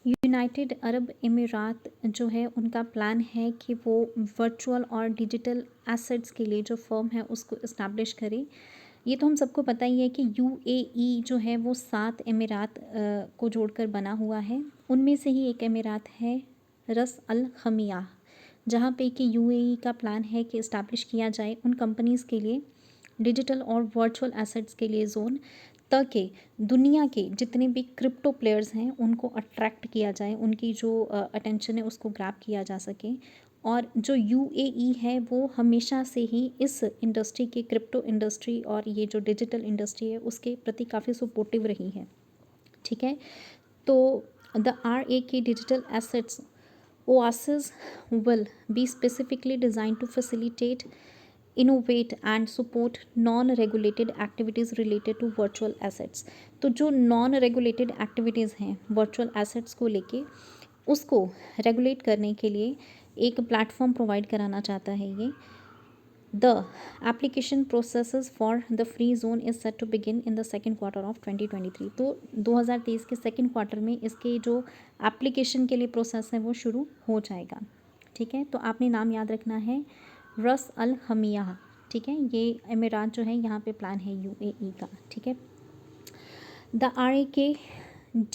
यूनाइटेड अरब अमीरात जो है उनका प्लान है कि वो वर्चुअल और डिजिटल एसेट्स के लिए जो फर्म है उसको इस्टेब्लिश करे। ये तो हम सबको पता ही है कि UAE जो है वो 7 अमीरात को जोड़कर बना हुआ है। उनमें से ही एक अमीरात है रस अल खमिया, जहाँ पे कि UAE का प्लान है कि इस्टेब्लिश किया जाए उन कंपनीज़ के लिए डिजिटल और वर्चुअल एसेट्स के लिए जोन, ताकि दुनिया के जितने भी क्रिप्टो प्लेयर्स हैं उनको अट्रैक्ट किया जाए, उनकी जो अटेंशन है उसको ग्रैब किया जा सके। और जो UAE है वो हमेशा से ही इस इंडस्ट्री के, क्रिप्टो इंडस्ट्री और ये जो डिजिटल इंडस्ट्री है उसके प्रति काफ़ी सपोर्टिव रही है। ठीक है, तो the RAK digital assets oasis will be specifically designed to facilitate, innovate and support non-regulated activities related to virtual assets। तो जो non-regulated activities हैं virtual assets को लेके, उसको रेगुलेट करने के लिए एक प्लेटफॉर्म प्रोवाइड कराना चाहता है ये। The application processes for the free zone is set to begin in the second quarter of 2023। तो 2023 के सेकेंड क्वार्टर में इसके जो एप्लीकेशन के लिए प्रोसेस है वो शुरू हो जाएगा। ठीक है, तो आपने नाम याद रखना है रस अल खमिया। ठीक है, ये अमीरात जो है यहाँ पे प्लान है UAE का। ठीक है, the RAK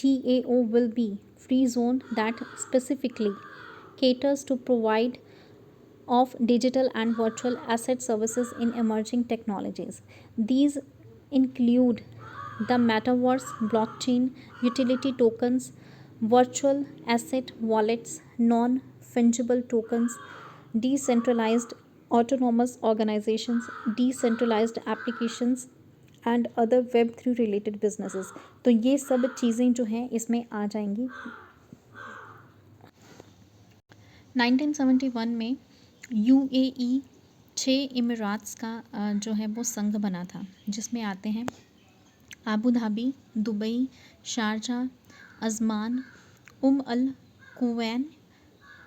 DAO will be free zone that specifically caters to provide of digital and virtual asset services in emerging technologies। These include the metaverse, blockchain, utility tokens, virtual asset wallets, non-fungible tokens, decentralized autonomous organizations, decentralized applications and other Web3 related businesses. तो ये सब चीज़ें जो हैं इसमें आ जाएंगी। 1971 में UAE 6 इमिरात्स का जो है वो संघ बना था, जिसमें आते हैं Abu Dhabi, Dubai, Sharjah, Ajman, Al Quwain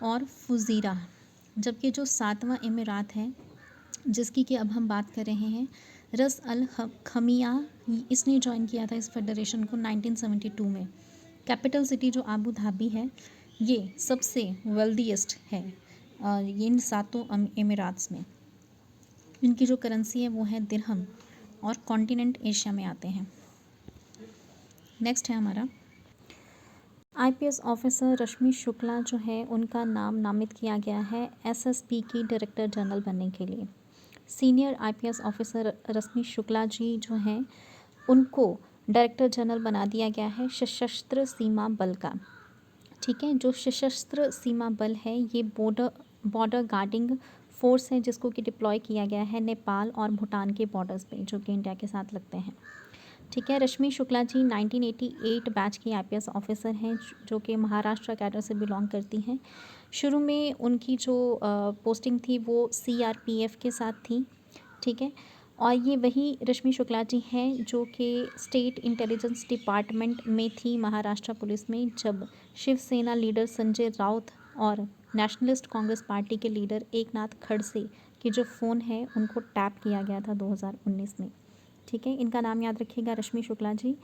और फुजीरा। जबकि जो 7वां इमिरात है जिसकी कि अब हम बात कर रहे हैं, रस अल खमिया, इसने ज्वाइन किया था इस फेडरेशन को 1972 में। कैपिटल सिटी जो आबू धाबी है ये सबसे वेल्दीएस्ट है इन 7 इमिरात्स में। इनकी जो करेंसी है वो है दिरहम और कॉन्टिनेंट एशिया में आते हैं। नेक्स्ट है हमारा आईपीएस ऑफिसर रश्मि शुक्ला जो है उनका नाम नामित किया गया है एसएसबी की डायरेक्टर जनरल बनने के लिए। सीनियर आईपीएस ऑफिसर रश्मि शुक्ला जी जो हैं उनको डायरेक्टर जनरल बना दिया गया है सशस्त्र सीमा बल का। ठीक है, जो सशस्त्र सीमा बल है ये बॉर्डर गार्डिंग फोर्स है जिसको कि डिप्लॉय किया गया है नेपाल और भूटान के बॉर्डर्स पे जो कि इंडिया के साथ लगते हैं। ठीक है, रश्मि शुक्ला जी 1988 बैच की आईपीएस ऑफिसर हैं जो कि महाराष्ट्र कैडर से बिलोंग करती हैं। शुरू में उनकी जो पोस्टिंग थी वो सीआरपीएफ के साथ थी। ठीक है, और ये वही रश्मि शुक्ला जी हैं जो कि स्टेट इंटेलिजेंस डिपार्टमेंट में थी महाराष्ट्र पुलिस में जब शिवसेना लीडर संजय राउत और नेशनलिस्ट कांग्रेस पार्टी के लीडर एकनाथ खड़से के जो फ़ोन है उनको टैप किया गया था 2019 में। ठीक है, इनका नाम याद रखिएगा रश्मि शुक्ला जी।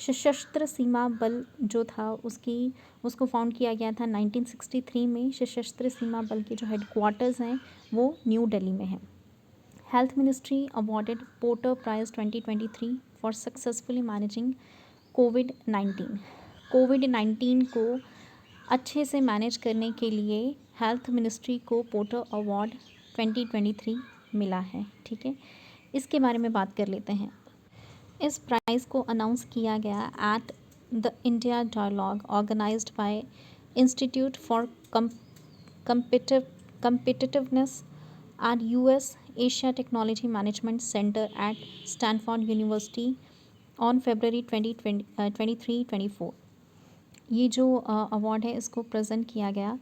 सशस्त्र सीमा बल जो था उसको फाउंड किया गया था 1963 में। सशस्त्र सीमा बल के जो हेडक्वार्टर्स हैं वो न्यू दिल्ली में है। Health ministry awarded Porter prize 2023 for successfully managing कोविड-19 को अच्छे से मैनेज करने के लिए हेल्थ मिनिस्ट्री को पोर्टर अवार्ड 2023 मिला है। ठीक है, इसके बारे में बात कर लेते हैं। इस प्राइज़ को अनाउंस किया गया at the India dialogue organised by institute for competitiveness at US Asia technology management centre at Stanford university on February 2023-24। ये जो अवार्ड है इसको प्रेजेंट किया गया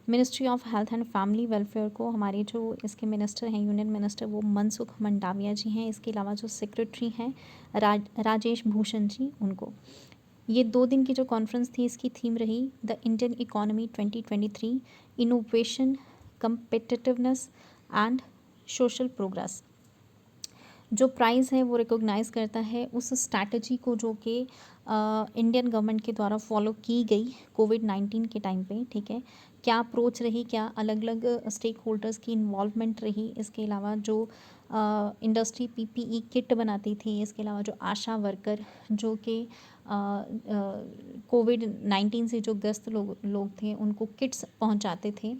ministry of health and family welfare को। हमारे जो इसके मिनिस्टर हैं यूनियन मिनिस्टर वो मनसुख मंडाविया जी हैं। इसके अलावा जो सेक्रेटरी हैं राजेश भूषण जी उनको। ये 2 दिन की जो कॉन्फ्रेंस थी इसकी थीम रही the Indian economy 2023 innovation competitiveness and social progress. जो प्राइज़ है वो रिकॉग्नाइज़ करता है उस स्ट्रैटेजी को जो कि इंडियन गवर्नमेंट के द्वारा फॉलो की गई कोविड-19 के टाइम पे। ठीक है, क्या अप्रोच रही, क्या अलग अलग स्टेक होल्डर्स की इन्वॉल्वमेंट रही। इसके अलावा जो इंडस्ट्री पीपीई किट बनाती थी, इसके अलावा जो आशा वर्कर जो कि कोविड-19 से जो ग्रस्त लोग थे उनको किट्स पहुंचाते थे।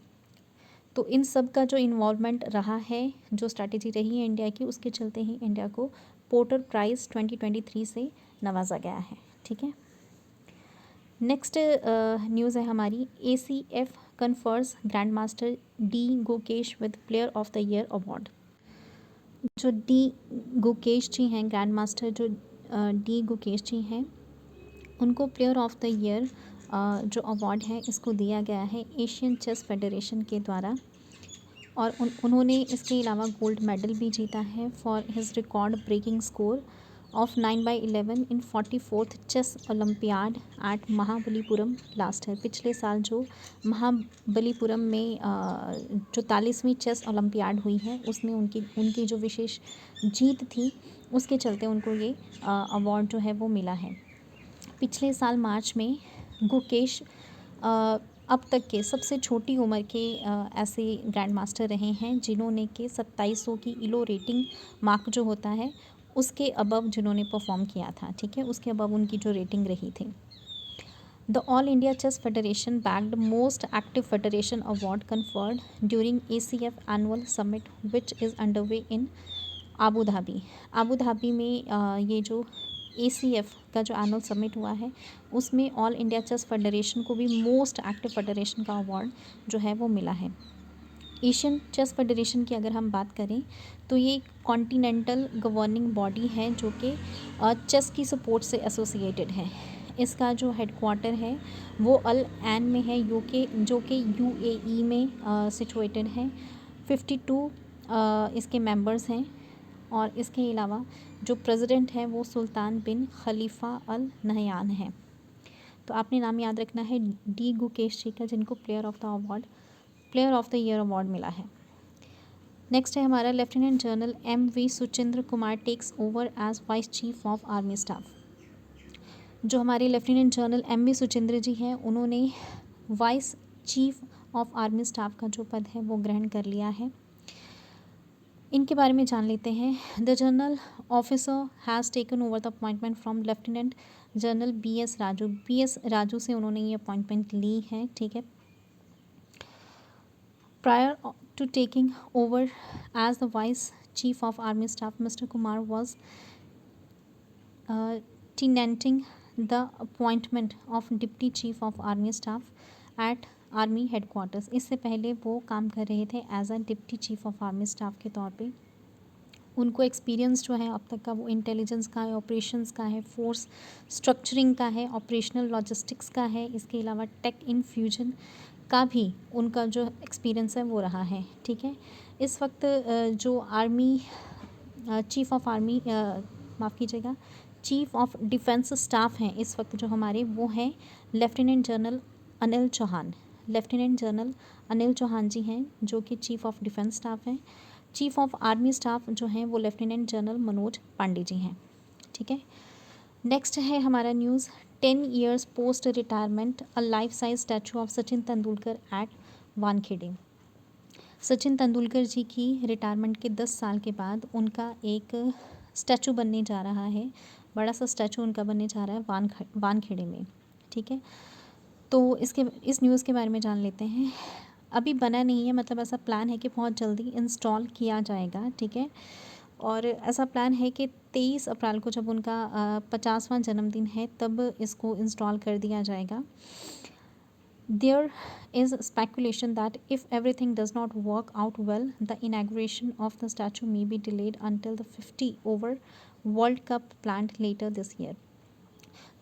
तो इन सब का जो इन्वॉल्वमेंट रहा है, जो स्ट्रैटेजी रही है इंडिया की, उसके चलते ही इंडिया को पोर्टर प्राइज़ 2023 से नवाजा गया है। ठीक है, नेक्स्ट न्यूज़ है हमारी ACF confers grand master D Gukesh with player of the year award. जो डी गुकेश जी हैं ग्रैंड मास्टर जो डी गुकेश जी हैं उनको प्लेयर ऑफ द ईयर जो अवार्ड है इसको दिया गया है एशियन चेस फेडरेशन के द्वारा। और उन्होंने इसके अलावा गोल्ड मेडल भी जीता है for his record breaking score of 9/11 in 44th chess olympiad at Mahabalipuram last है। पिछले साल जो महाबलीपुरम में जो 44वीं चेस ओलंपियाड हुई है उसमें उनकी जो विशेष जीत थी उसके चलते उनको ये अवार्ड जो है वो मिला है। पिछले साल मार्च में गुकेश अब तक के सबसे छोटी उम्र के ऐसे ग्रैंड मास्टर रहे हैं जिन्होंने के 2700 की इलो रेटिंग मार्क जो होता है उसके अबव जिन्होंने परफॉर्म किया था। ठीक है, उसके अबव उनकी जो रेटिंग रही थी। The all India chess federation backed most active federation award conferred during ACF annual summit which is underway in Abu Dhabi में ये जो ACF का जो एनुअल समिट हुआ है उसमें ऑल इंडिया चेस फेडरेशन को भी मोस्ट एक्टिव फेडरेशन का अवार्ड जो है वो मिला है। एशियन चेस फेडरेशन की अगर हम बात करें तो ये एक कॉन्टिनेंटल गवर्निंग बॉडी है जो कि चेस की सपोर्ट से एसोसिएटेड है। इसका जो हेडक्वार्टर है वो अल ऐन में है जो कि UAE में सिचुएटेड है। 52 इसके मेंबर्स हैं और इसके अलावा जो प्रेसिडेंट है वो सुल्तान बिन खलीफा अल नहयान है। तो आपने नाम याद रखना है डी गुकेश जी का जिनको player of the year award मिला है। नेक्स्ट है हमारा lieutenant general MV Suchindra Kumar takes over as vice chief of army staff. जो हमारे lieutenant general MV Suchindra ji हैं उन्होंने vice chief of army staff का जो पद है वो ग्रहण कर लिया है। इनके बारे में जान लेते हैं। The general officer has taken over the appointment from lieutenant general BS Raju. BS Raju से उन्होंने ये अपॉइंटमेंट ली है, ठीक है। Prior to taking over as the vice chief of army staff, mister Kumar was tenanting the appointment of deputy chief of army staff at army headquarters. इससे पहले वो काम कर रहे थे as a deputy chief of army staff के तौर पे। उनको एक्सपीरियंस जो है अब तक का वो इंटेलिजेंस का है, ऑपरेशंस का है, फोर्स स्ट्रक्चरिंग का है, ऑपरेशनल लॉजिस्टिक्स का है, इसके अलावा टेक इन्फ्यूजन का भी उनका जो एक्सपीरियंस है वो रहा है, ठीक है। इस वक्त जो आर्मी चीफ ऑफ आर्मी माफ़ कीजिएगा चीफ ऑफ डिफेंस स्टाफ हैं इस वक्त जो हमारे, वो हैं lieutenant general Anil Chauhan. Lieutenant general Anil Chauhan ji हैं जो कि चीफ ऑफ डिफेंस स्टाफ हैं। चीफ ऑफ आर्मी स्टाफ जो हैं वो लेफ्टिनेंट जनरल मनोज पांडे जी हैं, ठीक है। नेक्स्ट है हमारा news, 10 years post retirement a life size statue of Sachin Tendulkar at Wankhede. Sachin Tendulkar ji की रिटायरमेंट के 10 साल के बाद उनका एक स्टैचू बनने जा रहा है, बड़ा सा स्टैचू उनका बनने जा रहा है वानखेड़े में, ठीक है। तो इस न्यूज़ के बारे में जान लेते हैं। अभी बना नहीं है, मतलब ऐसा प्लान है कि बहुत जल्दी इंस्टॉल किया जाएगा, ठीक है। और ऐसा प्लान है कि 23 अप्रैल को जब उनका 50वां जन्मदिन है तब इसको इंस्टॉल कर दिया जाएगा। There is speculation that if everything does not work out well, the inauguration of the statue may be delayed until the 50 over World Cup planned later this year.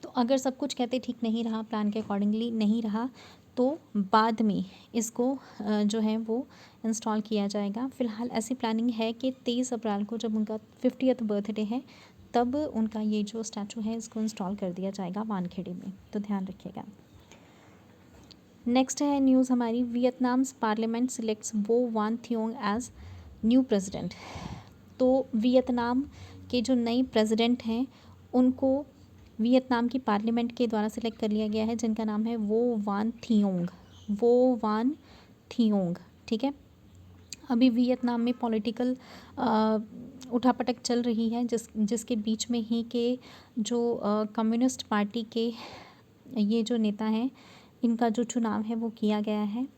तो अगर सब कुछ कहते ठीक नहीं रहा, प्लान के अकॉर्डिंगली नहीं रहा, तो बाद में इसको जो है वो इंस्टॉल किया जाएगा। फ़िलहाल ऐसी प्लानिंग है कि 23 अप्रैल को जब उनका 50th बर्थडे है तब उनका ये जो स्टैचू है इसको इंस्टॉल कर दिया जाएगा वानखेड़े में, तो ध्यान रखिएगा। नेक्स्ट है न्यूज़ हमारी, वियतनाम्स पार्लियामेंट सिलेक्ट्स वो वान थियोंग एज न्यू प्रेसिडेंट। तो वियतनाम के जो नए प्रेसिडेंट हैं उनको वियतनाम की पार्लियामेंट के द्वारा सिलेक्ट कर लिया गया है, जिनका नाम है वो वान थियोंग। वो वान थियोंग, ठीक है। अभी वियतनाम में पॉलिटिकल उठापटक चल रही है जिसके बीच में ही के जो कम्युनिस्ट पार्टी के ये जो नेता हैं इनका जो चुनाव है वो किया गया है।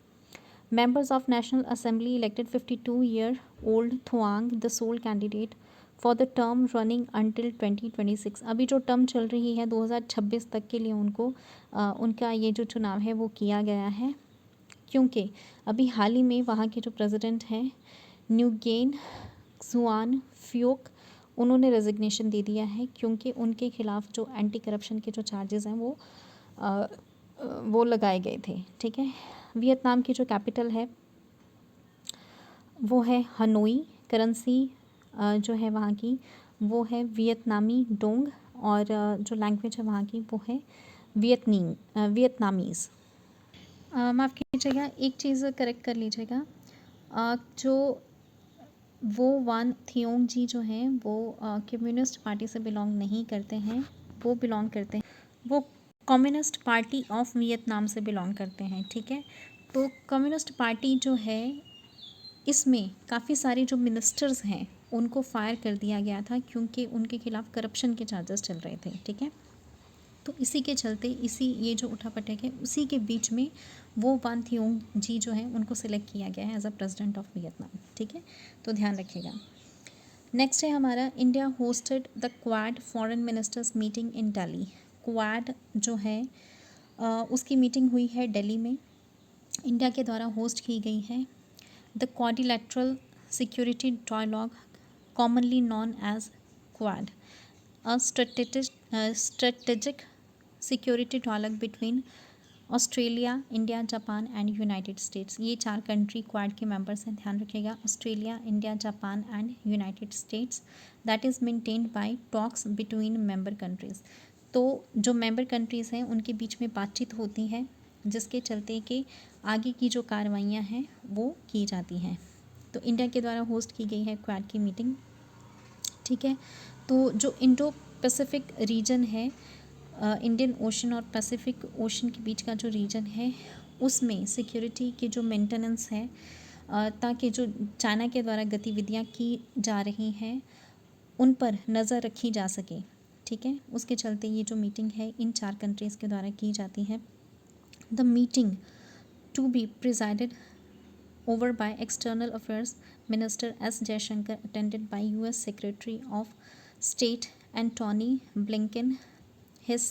Members of national assembly elected 52-year-old Thuong the sole candidate for the term running until 2026। अभी जो टर्म चल रही है 2026 तक के लिए उनको उनका ये जो चुनाव है वो किया गया है, क्योंकि अभी हाल ही में वहाँ के जो प्रेसिडेंट हैं न्यूगेन जुआन फ्यूक, उन्होंने रेजिग्नेशन दे दिया है क्योंकि उनके खिलाफ जो एंटी करप्शन के जो चार्जेस हैं वो लगाए गए थे, ठीक है। वियतनाम की जो कैपिटल है वो है हनोई। करेंसी जो है वहाँ की वो है वियतनामी डोंग, और जो लैंग्वेज है वहाँ की वो है वियतनामीज़। माफ़ कीजिएगा, एक चीज़ करेक्ट कर लीजिएगा, जो वो वान थियोंग जी जो हैं वो कम्युनिस्ट पार्टी से बिलोंग नहीं करते हैं, वो बिलोंग करते हैं, वो कम्युनिस्ट पार्टी ऑफ वियतनाम से बिलोंग करते हैं, ठीक है। तो कम्युनिस्ट पार्टी जो है इसमें काफ़ी सारे जो मिनिस्टर्स हैं उनको फायर कर दिया गया था क्योंकि उनके खिलाफ करप्शन के चार्जेस चल रहे थे, ठीक है। तो इसी के चलते ये जो उठापटक है उसी के बीच में वो वान थियोंग जी जो है उनको सिलेक्ट किया गया है as a president of Vietnam, ठीक है। तो ध्यान रखिएगा। नेक्स्ट है हमारा, India hosted the quad foreign ministers meeting in Delhi. Quad जो है उसकी मीटिंग हुई है दिल्ली में, इंडिया के द्वारा होस्ट की गई है। The quadrilateral security dialogue commonly known as quad, a strategic security dialogue between Australia, India, Japan and United States. ये 4 कंट्री क्वाड के मेंबर्स हैं, ध्यान रखिएगा। Australia, India, Japan and United States, that is maintained by talks between member countries. तो जो मेंबर कंट्रीज़ हैं उनके बीच में बातचीत होती है जिसके चलते कि आगे की जो कार्रवाइयाँ हैं वो की जाती हैं। तो इंडिया के द्वारा होस्ट की गई है क्वाड की मीटिंग, ठीक है। तो जो इंडो पैसिफिक रीजन है, इंडियन ओशन और पैसिफिक ओशन के बीच का जो रीजन है उसमें सिक्योरिटी के जो मेंटेनेंस है ताकि जो चाइना के द्वारा गतिविधियां की जा रही हैं उन पर नज़र रखी जा सके। ठीक है, उसके चलते ये जो मीटिंग है इन 4 कंट्रीज़ के द्वारा की जाती है। The meeting to be presided over by External Affairs Minister S. Jaishankar, attended by U.S. Secretary of State Antony Blinken, his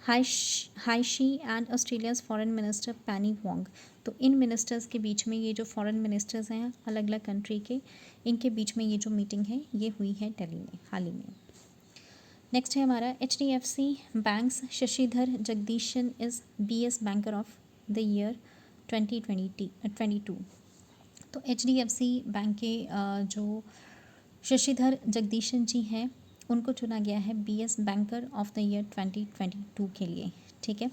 Hayashi and Australia's foreign minister Penny Wong. तो इन मिनिस्टर्स के बीच में ये जो फॉरेन मिनिस्टर्स हैं अलग अलग कंट्री के, इनके बीच में ये जो मीटिंग है ये हुई है दिल्ली में हाल ही में। नेक्स्ट है हमारा HDFC bank's Shashidhar Jagdishan is BS banker of the year 2022। तो HDFC बैंक के जो शशिधर जगदीशन जी हैं उनको चुना गया है BS banker of the year 2022 के लिए। ठीक है,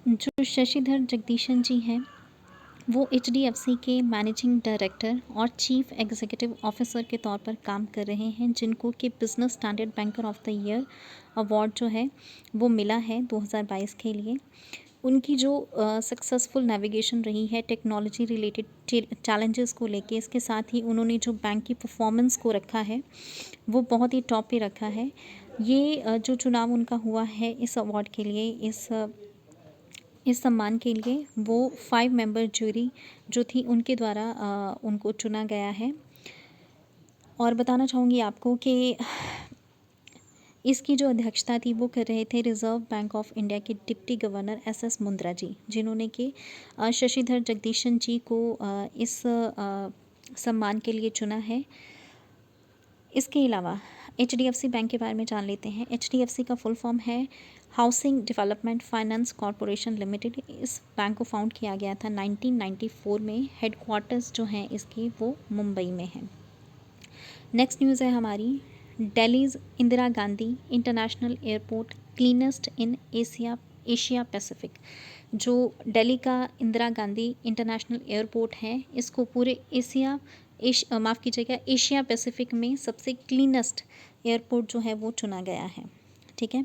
जो शशिधर जगदीशन जी हैं वो HDFC के मैनेजिंग डायरेक्टर और चीफ एग्जीक्यूटिव ऑफिसर के तौर पर काम कर रहे हैं, जिनको कि business standard banker of the year award जो है वो मिला है 2022 के लिए। उनकी जो सक्सेसफुल नेविगेशन रही है टेक्नोलॉजी रिलेटेड चैलेंजेस को लेके, इसके साथ ही उन्होंने जो बैंक की परफॉर्मेंस को रखा है वो बहुत ही टॉप पे रखा है। ये जो चुनाव उनका हुआ है इस अवार्ड के लिए, इस सम्मान के लिए, वो 5 मेंबर जूरी जो थी उनके द्वारा उनको चुना गया है। और बताना चाहूँगी आपको कि इसकी जो अध्यक्षता थी वो कर रहे थे रिज़र्व बैंक ऑफ इंडिया के डिप्टी गवर्नर SS मुंद्रा जी, जिन्होंने कि शशिधर जगदीशन जी को इस सम्मान के लिए चुना है। इसके अलावा HDFC बैंक के बारे में जान लेते हैं। HDFC का फुल फॉर्म है housing development finance corporation limited. इस बैंक को फाउंड किया गया था 1994 में। हेडक्वार्टर्स जो हैं इसके वो मुंबई में हैं। नेक्स्ट न्यूज़ है हमारी Delhi's Indira Gandhi international airport cleanest in Asia Pacific. जो दिल्ली का इंदिरा गांधी इंटरनेशनल एयरपोर्ट है इसको पूरे एशिया पैसिफिक में सबसे क्लीनेस्ट एयरपोर्ट जो है वो चुना गया है। ठीक है,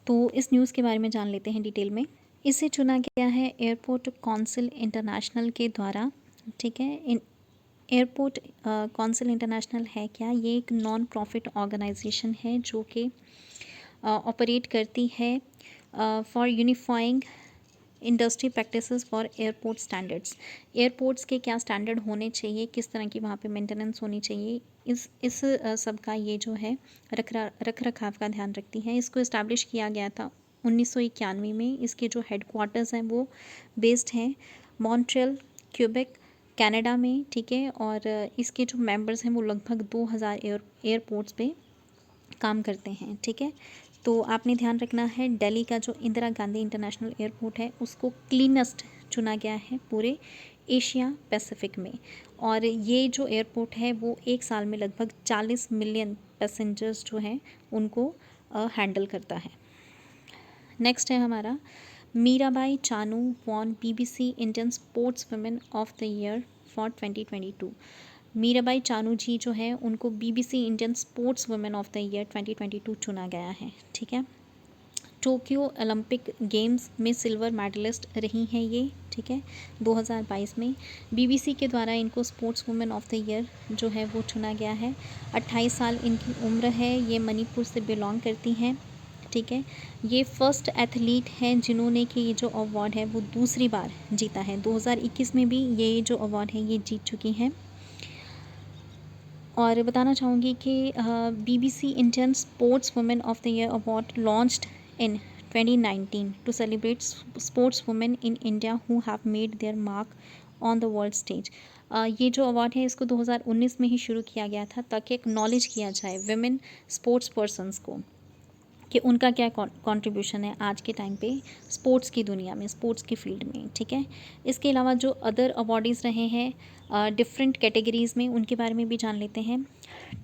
तो इस न्यूज़ के बारे में जान लेते हैं डिटेल में। इसे चुना गया है एयरपोर्ट काउंसिल इंटरनेशनल के द्वारा। ठीक है, एयरपोर्ट काउंसिल इंटरनेशनल है क्या? ये एक नॉन प्रॉफिट ऑर्गेनाइजेशन है जो कि ऑपरेट करती है for unifying industry practices for airport standards. Airports के क्या स्टैंडर्ड होने चाहिए, किस तरह की वहाँ पे मेंटेनेंस होनी चाहिए, इस सब का ये जो है रख रखाव का ध्यान रखती है। इसको इस्टेब्लिश किया गया था 1991 में। इसके जो हेडक्वार्टर्स हैं वो बेस्ड हैं मॉन्ट्रियल, क्यूबेक, कनाडा में। ठीक है, और इसके जो मेंबर्स हैं वो लगभग 2000 एयरपोर्ट्स पे काम करते हैं। ठीक है, तो आपने ध्यान रखना है दिल्ली का जो इंदिरा गांधी इंटरनेशनल एयरपोर्ट है उसको क्लीनेस्ट चुना गया है पूरे एशिया पैसिफिक में। और ये जो एयरपोर्ट है वो एक साल में लगभग 40 मिलियन पैसेंजर्स जो हैं उनको हैंडल करता है। नेक्स्ट है हमारा Mirabai Chanu won BBC Indian sports women of the year for 2022। Mirabai Chanu ji जो है उनको BBC Indian sports women of the year 2022 चुना गया है। ठीक है, टोक्यो ओलंपिक गेम्स में सिल्वर मेडलिस्ट रही हैं ये। ठीक है, 2022 में BBC के द्वारा इनको sports women of the year जो है वो चुना गया है। 28 साल इनकी उम्र है, ये मणिपुर से बिलोंग करती हैं। ठीक है, ये फर्स्ट एथलीट हैं जिन्होंने कि ये जो अवार्ड है वो दूसरी बार जीता है। 2021 में भी ये जो अवार्ड है ये जीत चुकी हैं। और बताना चाहूँगी कि BBC Indian sports women of the year award launched in 2019 to celebrate sports women in India who have made their mark on the world stage. ये जो अवार्ड है इसको 2019 में ही शुरू किया गया था ताकि एक्नॉलेज किया जाए विमेन स्पोर्ट्स पर्सन्स को कि उनका क्या कंट्रीब्यूशन है आज के टाइम पे स्पोर्ट्स की दुनिया में, स्पोर्ट्स की फील्ड में। ठीक है, इसके अलावा जो अदर अवार्डीज़ रहे हैं डिफरेंट कैटेगरीज़ में उनके बारे में भी जान लेते हैं।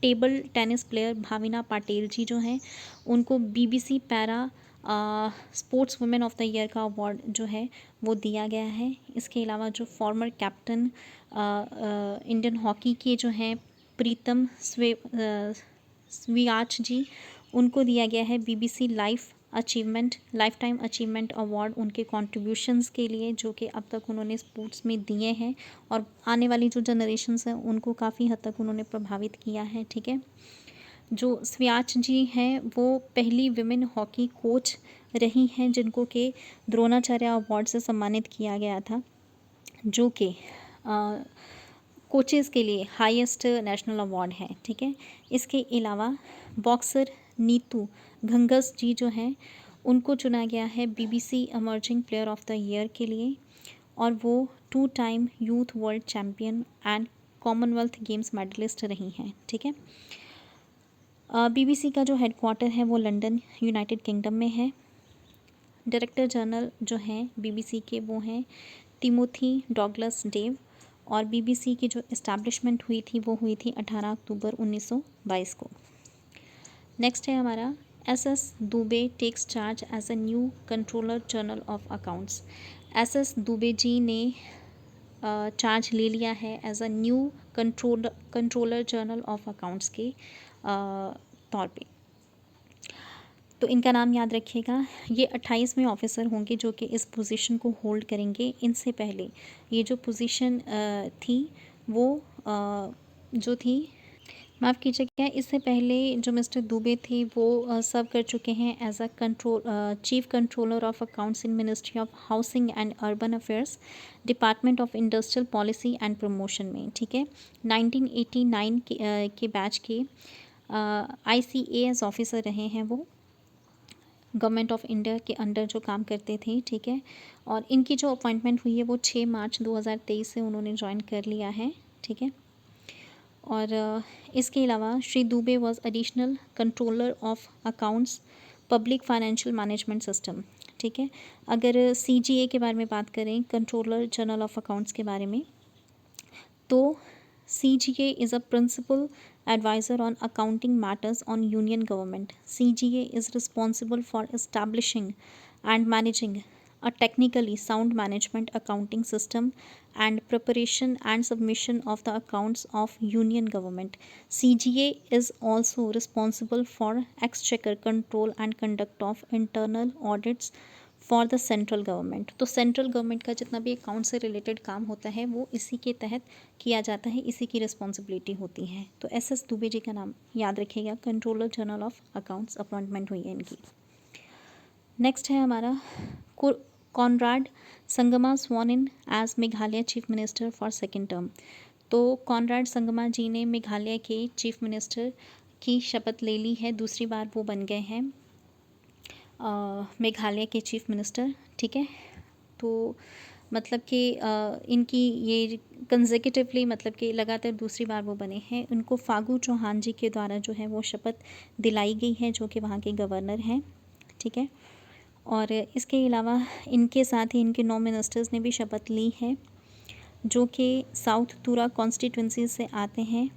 Table tennis player Bhavina Patil ji जो हैं उनको BBC para sports women of the year का अवार्ड जो है वो दिया गया है। इसके अलावा जो फॉर्मर कैप्टन इंडियन हॉकी के जो हैं प्रीतम स्वियाच जी, उनको दिया गया है BBC life achievement, life time achievement award उनके कॉन्ट्रीब्यूशंस के लिए जो कि अब तक उन्होंने स्पोर्ट्स में दिए हैं और आने वाली जो जनरेशन्स हैं उनको काफ़ी हद तक उन्होंने प्रभावित किया है। ठीक है, जो स्व्याच जी हैं वो पहली विमेन हॉकी कोच रही हैं जिनको कि द्रोणाचार्य अवार्ड से सम्मानित किया गया था, जो कि कोचेज़ के लिए हाईएस्ट नेशनल अवार्ड है। ठीक है, इसके अलावा बॉक्सर नीतू घंगस जी जो हैं उनको चुना गया है BBC emerging player of the year के लिए, और वो 2 time youth world champion and commonwealth games medallist रही हैं। ठीक है, बीबीसी का जो हेडक्वार्टर है वो लंदन यूनाइटेड किंगडम में है। डायरेक्टर जनरल जो हैं बीबीसी के वो हैं टिमोथी डॉगलस डेव, और बीबीसी की जो इस्टेब्लिशमेंट हुई थी वो हुई थी 18 अक्टूबर 1922 को। नेक्स्ट है हमारा SS Dubey takes charge as a new controller general of accounts. SS Dubey ji ने चार्ज ले लिया है as a new controller general of accounts के तौर पे। तो इनका नाम याद रखिएगा। ये 28वें ऑफिसर होंगे जो कि इस पोजीशन को होल्ड करेंगे। इनसे पहले ये जो पोजीशन थी वो जो थी, माफ़ कीजिएगा, इससे पहले जो मिस्टर दुबे थे वो सर्व कर चुके हैं as a chief controller of accounts in ministry of housing and urban affairs, department of industrial policy and promotion में। ठीक है, 1989 के बैच के ICAS ऑफिसर रहे हैं वो, गवर्नमेंट ऑफ इंडिया के अंडर जो काम करते थे। ठीक है, और इनकी जो अपॉइंटमेंट हुई है वो 6 मार्च 2023 से उन्होंने ज्वाइन कर लिया है। ठीक है, और इसके अलावा Shri Dubey was additional controller of accounts public financial management system. ठीक है, अगर CGA के बारे में बात करें, कंट्रोलर जनरल ऑफ अकाउंट्स के बारे में, तो CGA is a principal advisor on accounting matters on union government. CGA is responsible for establishing and managing a technically sound management accounting system and preparation and submission of the accounts of union government. CGA is also responsible for exchequer control and conduct of internal audits for the central government. तो सेंट्रल गवर्नमेंट का जितना भी अकाउंट से रिलेटेड काम होता है वो इसी के तहत किया जाता है, इसी की रिस्पॉन्सिबिलिटी होती है। तो SS दुबे जी का नाम याद रखिएगा, controller general of accounts appointment हुई है इनकी। नेक्स्ट है हमारा Conrad Sangma sworn in as Meghalaya chief minister for second term. तो कॉनराड संगमा जी ने मेघालय के चीफ मिनिस्टर की शपथ ले ली है, दूसरी बार वो बन गए हैं मेघालय के चीफ मिनिस्टर। ठीक है, तो मतलब कि इनकी ये कंसेक्यूटिवली मतलब कि लगातार दूसरी बार वो बने हैं। उनको फागू चौहान जी के द्वारा जो है वो शपथ दिलाई गई है जो कि वहाँ के गवर्नर हैं। ठीक है, और इसके अलावा इनके साथ ही इनके 9 मिनिस्टर्स ने भी शपथ ली है जो कि साउथ तुरा कॉन्स्टिट्यूंसी से आते हैं।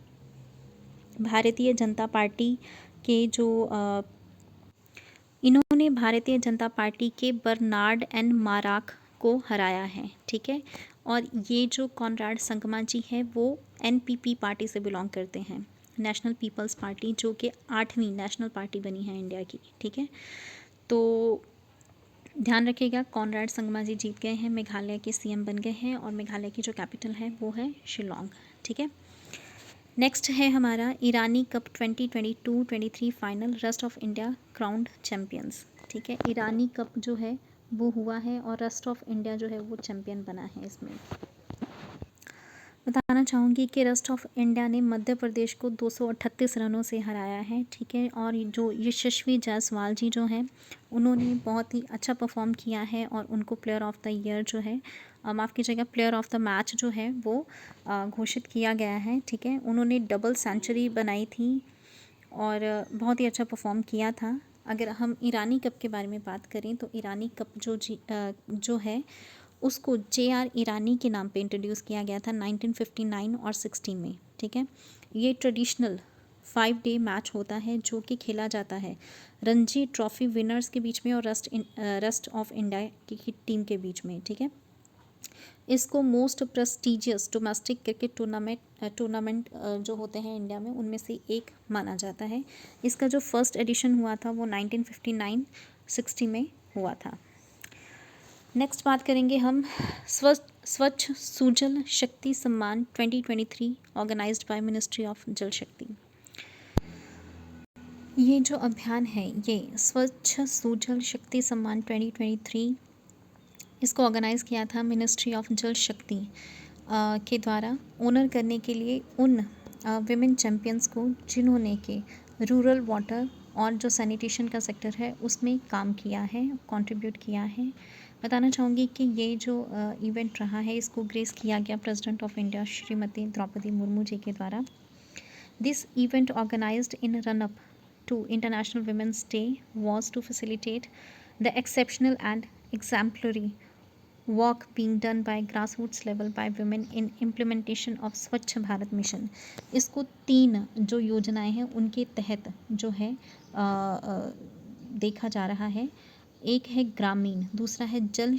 भारतीय जनता पार्टी के जो इन्होंने भारतीय जनता पार्टी के बर्नार्ड एन माराक को हराया है। ठीक है, और ये जो कॉनराड संगमा जी हैं वो NPP पार्टी से बिलोंग करते हैं, नेशनल पीपल्स पार्टी, जो कि 8वीं नेशनल पार्टी बनी है इंडिया की। ठीक है, तो ध्यान रखिएगा, कॉनराड संगमा जी जीत गए हैं, मेघालय के CM बन गए हैं, और मेघालय की जो कैपिटल है वो है शिलोंग। ठीक है, नेक्स्ट है हमारा Irani cup 2022-23 final, rest of India crowned champions. ठीक है, ईरानी कप जो है वो हुआ है और रेस्ट ऑफ इंडिया जो है वो चैम्पियन बना है। इसमें बताना चाहूँगी कि रेस्ट ऑफ इंडिया ने मध्य प्रदेश को 238 रनों से हराया है। ठीक है, और जो यशस्वी जायसवाल जी जो हैं उन्होंने बहुत ही अच्छा परफॉर्म किया है और उनको प्लेयर ऑफ द ईयर जो है, माफ़ कीजिएगा, प्लेयर ऑफ द मैच जो है वो घोषित किया गया है। ठीक है, उन्होंने डबल सेंचुरी बनाई थी और बहुत ही अच्छा परफॉर्म किया था। अगर हम ईरानी कप के बारे में बात करें तो ईरानी कप जो है उसको JR ईरानी के नाम पे इंट्रोड्यूस किया गया था 1959 और 60 में। ठीक है, ये ट्रेडिशनल 5 डे मैच होता है जो कि खेला जाता है रणजी ट्रॉफी विनर्स के बीच में और रेस्ट ऑफ इंडिया की टीम के बीच में। ठीक है, इसको most prestigious domestic cricket tournament जो होते हैं इंडिया में उनमें से एक माना जाता है। इसका जो फर्स्ट एडिशन हुआ था वो 1959 1960 में हुआ था। नेक्स्ट बात करेंगे हम स्वच्छ Sujal Shakti Samman 2023 organised by ministry of जल शक्ति। ये जो अभियान है ये स्वच्छ सुजल शक्ति सम्मान 2023 इसको ऑर्गेनाइज़ किया था मिनिस्ट्री ऑफ जल शक्ति के द्वारा ऑनर करने के लिए उन विमेन चैम्पियंस को जिन्होंने के रूरल वाटर और जो सैनिटेशन का सेक्टर है उसमें काम किया है, कंट्रीब्यूट किया है। बताना चाहूँगी कि ये जो इवेंट रहा है इसको ग्रेस किया गया president of India Shrimati Droupadi Murmu ji के द्वारा। This event organized in run up to International Women's Day was to facilitate the exceptional and exemplary work being done by grassroots level by women in implementation of स्वच्छ भारत मिशन। इसको 3 जो योजनाएं हैं उनके तहत जो है देखा जा रहा है। एक है ग्रामीण, दूसरा है जल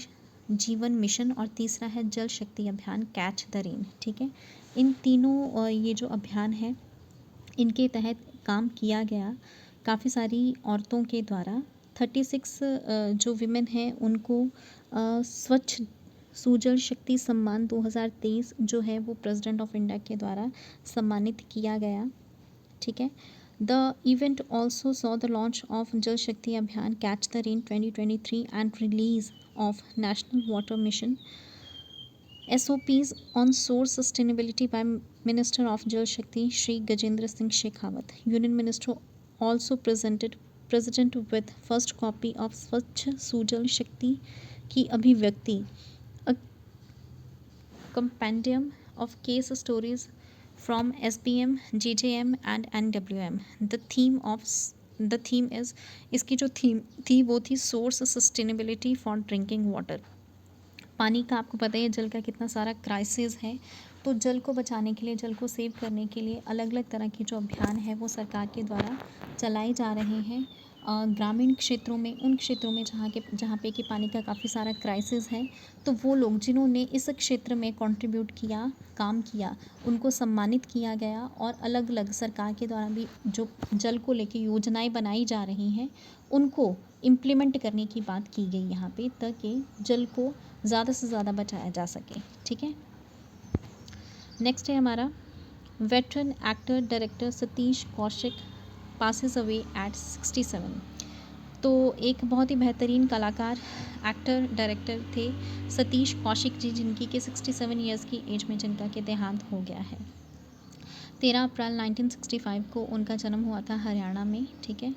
जीवन मिशन और तीसरा है जल शक्ति अभियान कैच द रेन। ठीक है, इन तीनों ये जो अभियान है इनके तहत काम किया गया काफ़ी सारी औरतों के द्वारा। 36 जो विमेन हैं उनको स्वच्छ सुजल शक्ति सम्मान 2023 जो है वो प्रेसिडेंट ऑफ इंडिया के द्वारा सम्मानित किया गया। ठीक है, the event also saw the launch of जल शक्ति अभियान catch the rain 2023 and release of national water mission SOPs on source sustainability by Minister of Jal Shakti Shri Gajendra Singh Shekhawat. Union Minister also presented President with first copy of Swachh Sujal Shakti की अभिव्यक्ति, a compendium of case stories from SBM, JJM and NWM. The theme is इसकी जो थीम थी वो थी source sustainability for drinking water. पानी का आपको पता है जल का कितना सारा क्राइसिस है, तो जल को बचाने के लिए, जल को सेव करने के लिए अलग अलग तरह के जो अभियान है वो सरकार के द्वारा चलाए जा रहे हैं। ग्रामीण क्षेत्रों में, उन क्षेत्रों में जहाँ पे कि पानी का काफ़ी सारा क्राइसिस है, तो वो लोग जिन्होंने इस क्षेत्र में कंट्रीब्यूट किया, काम किया, उनको सम्मानित किया गया। और अलग अलग सरकार के द्वारा भी जो जल को लेके योजनाएं बनाई जा रही हैं उनको इम्प्लीमेंट करने की बात की गई यहाँ पे, ताकि जल को ज़्यादा से ज़्यादा बचाया जा सके। ठीक है, नेक्स्ट है हमारा veteran actor director Satish Kaushik passes away at 67। तो एक बहुत ही बेहतरीन कलाकार, एक्टर, डायरेक्टर थे सतीश कौशिक जी, जिनकी के 67 ईयर्स की एज में जिनका के देहांत हो गया है। 13 अप्रैल 1965 को उनका जन्म हुआ था हरियाणा में। ठीक है,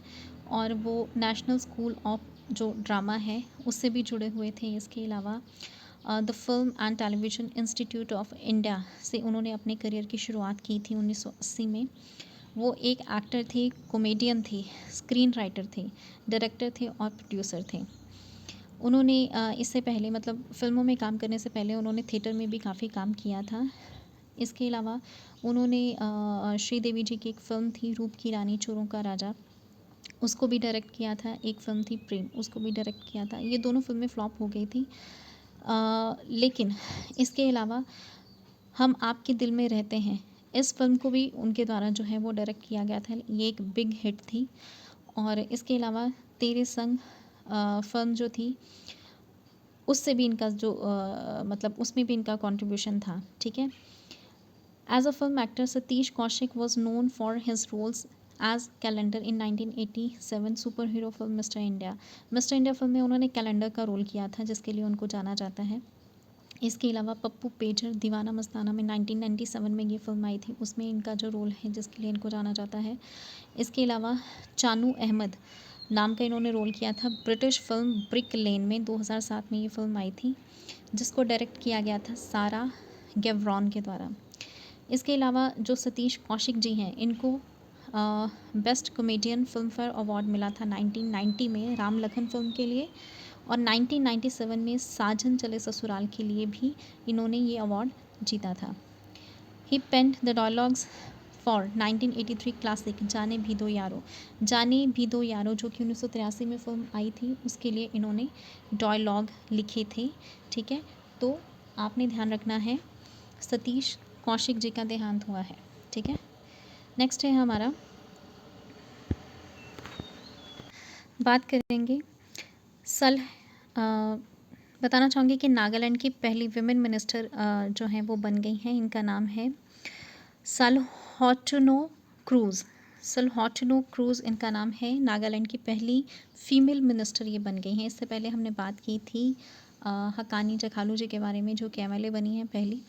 और वो नेशनल स्कूल ऑफ जो ड्रामा है उससे भी जुड़े हुए थे। इसके अलावा the film and television institute of India से उन्होंने अपने करियर की शुरुआत की थी 1980 में। वो एक एक्टर थे, कॉमेडियन थे, स्क्रीन राइटर थे, डायरेक्टर थे और प्रोड्यूसर थे। उन्होंने इससे पहले, मतलब फिल्मों में काम करने से पहले, उन्होंने थिएटर में भी काफ़ी काम किया था। इसके अलावा उन्होंने श्रीदेवी जी की एक फ़िल्म थी रूप की रानी चोरों का राजा, उसको भी डायरेक्ट किया था। एक फ़िल्म थी प्रेम, उसको भी डायरेक्ट किया था। ये दोनों फिल्में फ्लॉप हो गई थी। लेकिन इसके अलावा हम आपके दिल में रहते हैं, इस फिल्म को भी उनके द्वारा जो है वो डायरेक्ट किया गया था। ये एक बिग हिट थी। और इसके अलावा तेरे संग फिल्म जो थी उससे भी इनका जो मतलब उसमें भी इनका कंट्रीब्यूशन था। ठीक है, as a film actor Satish Kaushik was known for his roles as Calendar in 1987 superhero film Mister India. Mister India film में उन्होंने कैलेंडर का रोल किया था, जिसके लिए उनको जाना जाता है। इसके अलावा पप्पू पेजर दीवाना मस्ताना में 1997 में ये फिल्म आई थी, उसमें इनका जो रोल है जिसके लिए इनको जाना जाता है। इसके अलावा चानू अहमद नाम का इन्होंने रोल किया था ब्रिटिश फिल्म ब्रिक लेन में। 2007 में ये फिल्म आई थी, जिसको डायरेक्ट किया गया था सारा गेवरॉन के द्वारा। इसके अलावा जो सतीश कौशिक जी हैं, इनको best comedian film fair award मिला था 1990 में राम लखन फिल्म के लिए, और 1997 में साजन चले ससुराल के लिए भी इन्होंने ये अवार्ड जीता था। ही पेंड द डायलॉग्स फॉर 1983 क्लासिक जाने भी दो यारो। जाने भी दो यारो जो कि 1983 में फिल्म आई थी, उसके लिए इन्होंने डायलॉग लिखे थे। ठीक है, तो आपने ध्यान रखना है सतीश कौशिक जी का देहांत हुआ है। ठीक है, नेक्स्ट है हमारा, बात करेंगे सल बताना चाहूँगी कि नागालैंड की पहली विमेन मिनिस्टर जो हैं वो बन गई हैं। इनका नाम है सलहॉटनो क्रूज़। सलहॉटनो क्रूज़ इनका नाम है। नागालैंड की पहली फीमेल मिनिस्टर ये बन गई हैं। इससे पहले हमने बात की थी हकानी जखालू जी के बारे में, जो कि एमएलए बनी हैं पहली।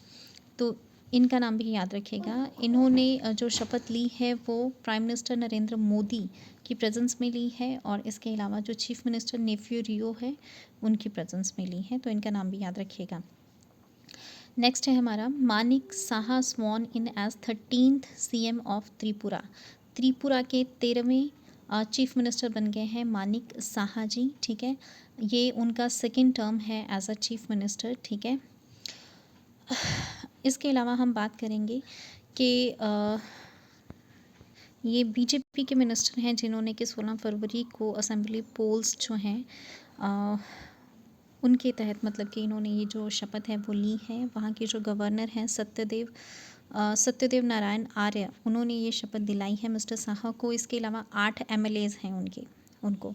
तो इनका नाम भी याद रखिएगा। इन्होंने जो शपथ ली है वो प्राइम मिनिस्टर नरेंद्र मोदी की प्रेजेंस में ली है, और इसके अलावा जो चीफ मिनिस्टर नेफ्यू रियो है उनकी प्रेजेंस में ली है। तो इनका नाम भी याद रखिएगा। नेक्स्ट है हमारा Manik Saha sworn in as 13th CM of Tripura. Tripura के 13वें चीफ मिनिस्टर बन गए हैं मानिक साहा जी। ठीक है, ये उनका सेकेंड टर्म है एज अ चीफ मिनिस्टर। ठीक है, इसके अलावा हम बात करेंगे कि ये बीजेपी के मिनिस्टर हैं जिन्होंने कि 16 फरवरी को असेंबली पोल्स जो हैं उनके तहत मतलब कि इन्होंने ये जो शपथ है वो ली है। वहाँ के जो गवर्नर हैं सत्यदेव नारायण आर्य, उन्होंने ये शपथ दिलाई है मिस्टर साहा को। इसके अलावा 8 MLAs हैं उनको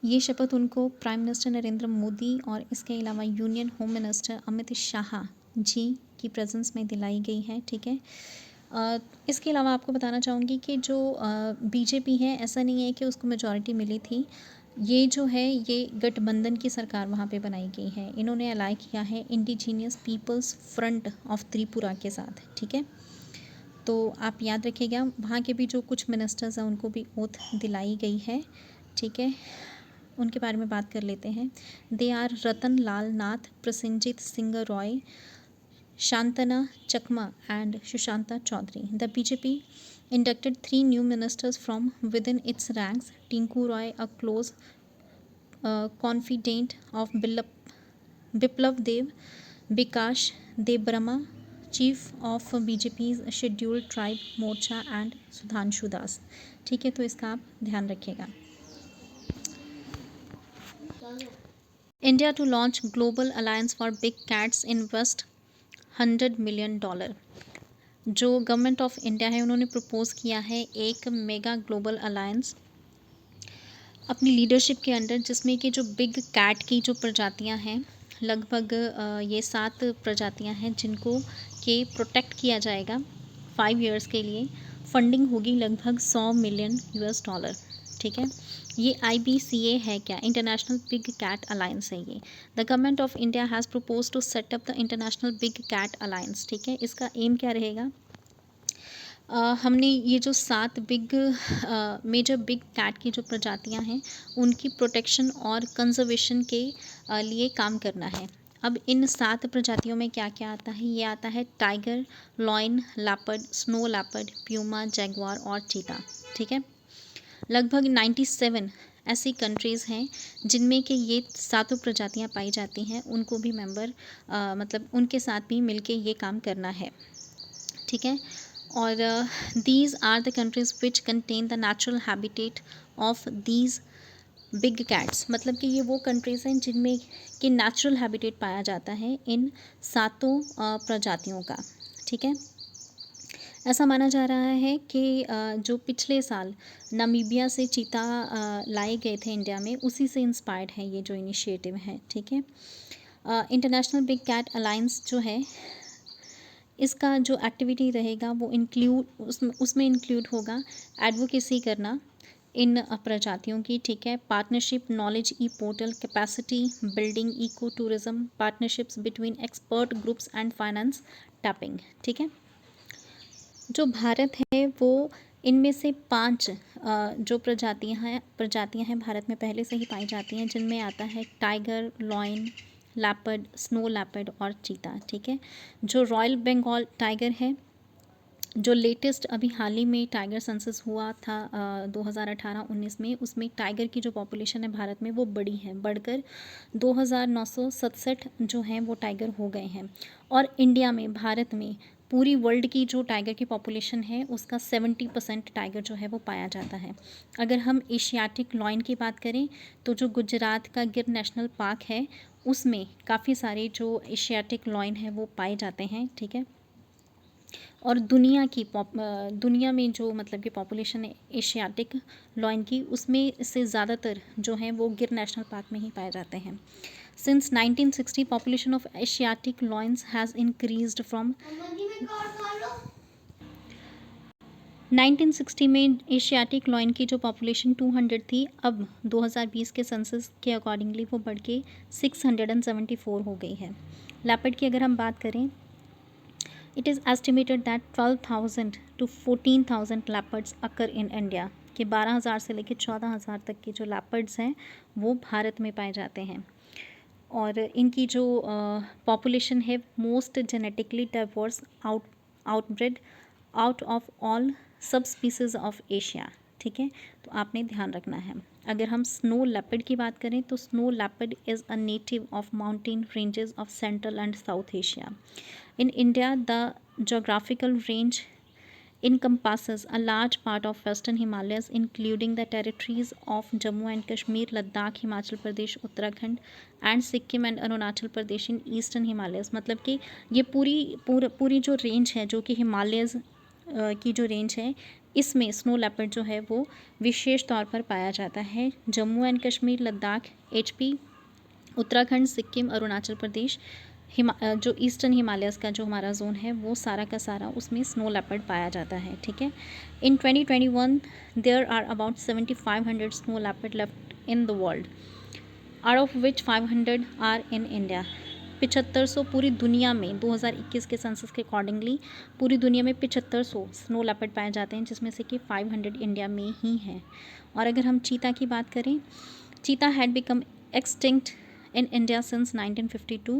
ये शपथ उनको प्राइम मिनिस्टर नरेंद्र मोदी और इसके अलावा union home minister Amit Shah ji की प्रेजेंस में दिलाई गई है। ठीक है, इसके अलावा आपको बताना चाहूँगी कि जो बीजेपी है, ऐसा नहीं है कि उसको मेजॉरिटी मिली थी। ये जो है ये गठबंधन की सरकार वहाँ पे बनाई गई है। इन्होंने अलाइ किया है indigenous people's front of Tripura के साथ। ठीक है, तो आप याद रखिएगा वहाँ के भी जो कुछ मिनिस्टर्स हैं उनको भी ओथ दिलाई गई है। ठीक है, उनके बारे में बात कर लेते हैं। They are Ratan Lal Nath, Prasenjit Singh Roy, Shantana Chakma and Shushanta Chaudhary. The BJP inducted 3 new ministers from within its ranks. Tinku Roy, a close confidant of Biplav Dev, Bikash Debrahma, chief of BJP's scheduled tribe morcha and Sudhanshu Das. ठीक है, तो इसका आप ध्यान रखिएगा। India to launch global alliance for big cats, invest $100 million। जो गवर्नमेंट ऑफ इंडिया है उन्होंने प्रपोज किया है एक मेगा ग्लोबल अलायंस अपनी लीडरशिप के अंडर, जिसमें कि जो बिग कैट की जो प्रजातियां हैं लगभग ये 7 प्रजातियां हैं जिनको के प्रोटेक्ट किया जाएगा 5 इयर्स के लिए। फंडिंग होगी लगभग $100 मिलियन। ठीक है, ये IBCA है क्या, इंटरनेशनल बिग कैट अलायंस है ये। The government of India has propose to set up the international big cat alliance. ठीक है, इसका एम क्या रहेगा, हमने ये जो 7 मेजर बिग कैट की जो प्रजातियां हैं उनकी प्रोटेक्शन और कंजर्वेशन के लिए काम करना है। अब इन 7 प्रजातियों में क्या क्या आता है, ये आता है tiger, lion, leopard, snow leopard, Puma, Jaguar और चीता। ठीक है, लगभग 97 ऐसी कंट्रीज़ हैं जिनमें कि ये 7 प्रजातियां पाई जाती हैं, उनको भी मेंबर मतलब उनके साथ भी मिलके ये काम करना है। ठीक है, और these are the countries which contain the natural habitat of these big cats. मतलब कि ये वो कंट्रीज़ हैं जिनमें कि नेचुरल हैबिटेट पाया जाता है इन 7 प्रजातियों का। ठीक है, ऐसा माना जा रहा है कि जो पिछले साल नामीबिया से चीता लाए गए थे इंडिया में, उसी से इंस्पायर्ड है ये जो इनिशिएटिव है। ठीक है, इंटरनेशनल बिग कैट अलायंस जो है इसका जो एक्टिविटी रहेगा वो उसमें इंक्लूड होगा एडवोकेसी करना इन प्रजातियों की। ठीक है, partnership, knowledge e portal, capacity building, eco tourism, partnerships between expert groups and finance tapping. ठीक है, जो भारत है वो इनमें से 5 जो प्रजातियां हैं भारत में पहले से ही पाई जाती हैं, जिनमें आता है tiger, lion, leopard, snow leopard और चीता। ठीक है, जो रॉयल बंगाल टाइगर है, जो लेटेस्ट अभी हाल ही में टाइगर सेंसस हुआ था 2018-19 में, उसमें टाइगर की जो पॉपुलेशन है भारत में वो बड़ी है, बढ़कर 2967 जो हैं वो टाइगर हो गए हैं। और इंडिया में, भारत में, पूरी वर्ल्ड की जो टाइगर की पॉपुलेशन है उसका 70% टाइगर जो है वो पाया जाता है। अगर हम एशियाटिक लॉयन की बात करें तो जो गुजरात का गिर नेशनल पार्क है उसमें काफ़ी सारे जो एशियाटिक लॉयन है वो पाए जाते हैं। ठीक है, और दुनिया में जो मतलब कि पॉपुलेशन है एशियाटिक लॉयन की, उसमें से ज़्यादातर जो हैं वो गिर नेशनल पार्क में ही पाए जाते हैं। Since 1960 population of Asiatic lions has increased from 1960 में एशियाटिक लॉयन की जो पॉपुलेशन 200 थी, अब 2020 के सेंसस के अकॉर्डिंगली वो बढ़ के 674 हो गई है। लैपर्ड की अगर हम बात करें, it is estimated that 12,000 to 14,000 leopards occur in India, कि 12,000 से लेकर 14,000 तक के जो लेपर्ड्स हैं वो भारत में पाए जाते हैं। और इनकी जो पॉपुलेशन है most genetically diverse outbred out of all subspecies of Asia. ठीक है, तो आपने ध्यान रखना है। अगर हम स्नो लेपर्ड की बात करें तो snow leopard is a native of mountain ranges of central and south Asia. In India, the geographical range encompasses a large part of western Himalayas, including the territories of Jammu and Kashmir, Ladakh, Himachal Pradesh, Uttarakhand, and Sikkim and Arunachal Pradesh in eastern Himalayas। मतलब कि ये पूरी जो रेंज है, जो कि हिमालयज़ की जो रेंज है, इसमें स्नो लेपर्ड जो है वो विशेष तौर पर पाया जाता है। जम्मू एंड कश्मीर, लद्दाख, HP, उत्तराखंड, सिक्किम, अरुणाचल प्रदेश, जो ईस्टर्न हिमालयस का जो हमारा जोन है वो सारा का सारा उसमें स्नो लेपर्ड पाया जाता है। ठीक है, in 2021 there are about 7500 snow leopard left in the world, out of which 500 are in India. 7500 पूरी दुनिया में 2021 के सेंसस के अकॉर्डिंगली पूरी दुनिया में 7500 स्नो लेपर्ड पाए जाते हैं, जिसमें से कि 500 इंडिया में ही हैं। और अगर हम चीता की बात करें, चीता had become extinct in India since 1952.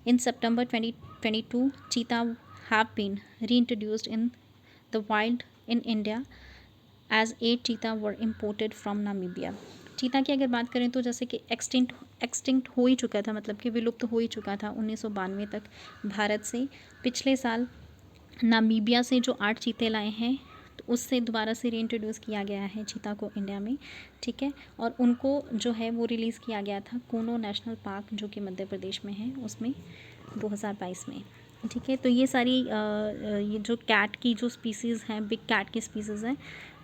In September 2022, cheetah have been reintroduced in the wild in India as 8 cheetah were imported from Namibia. चीता की अगर बात करें तो जैसे कि एक्सटिंक्ट हो ही चुका था, मतलब कि विलुप्त हो ही चुका था 1992 तक भारत से। पिछले साल नामीबिया से जो 8 चीते लाए हैं, तो उससे दोबारा से रीइंट्रोड्यूस किया गया है चीता को इंडिया में। ठीक है, और उनको जो है वो रिलीज़ किया गया था कूनो नेशनल पार्क, जो कि मध्य प्रदेश में है, उसमें 2022 में। ठीक है, तो ये सारी ये जो कैट की जो स्पीसीज़ हैं, बिग कैट की स्पीसीज़ हैं,